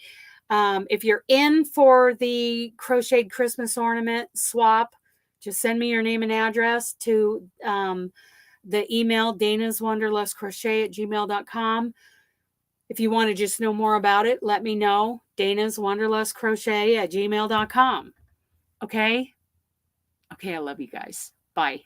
If you're in for the crocheted Christmas ornament swap, just send me your name and address to the email danaswanderlustcrochet@gmail.com. If you want to just know more about it, let me know. danaswanderlustcrochet@gmail.com. Okay? Okay, I love you guys. Bye.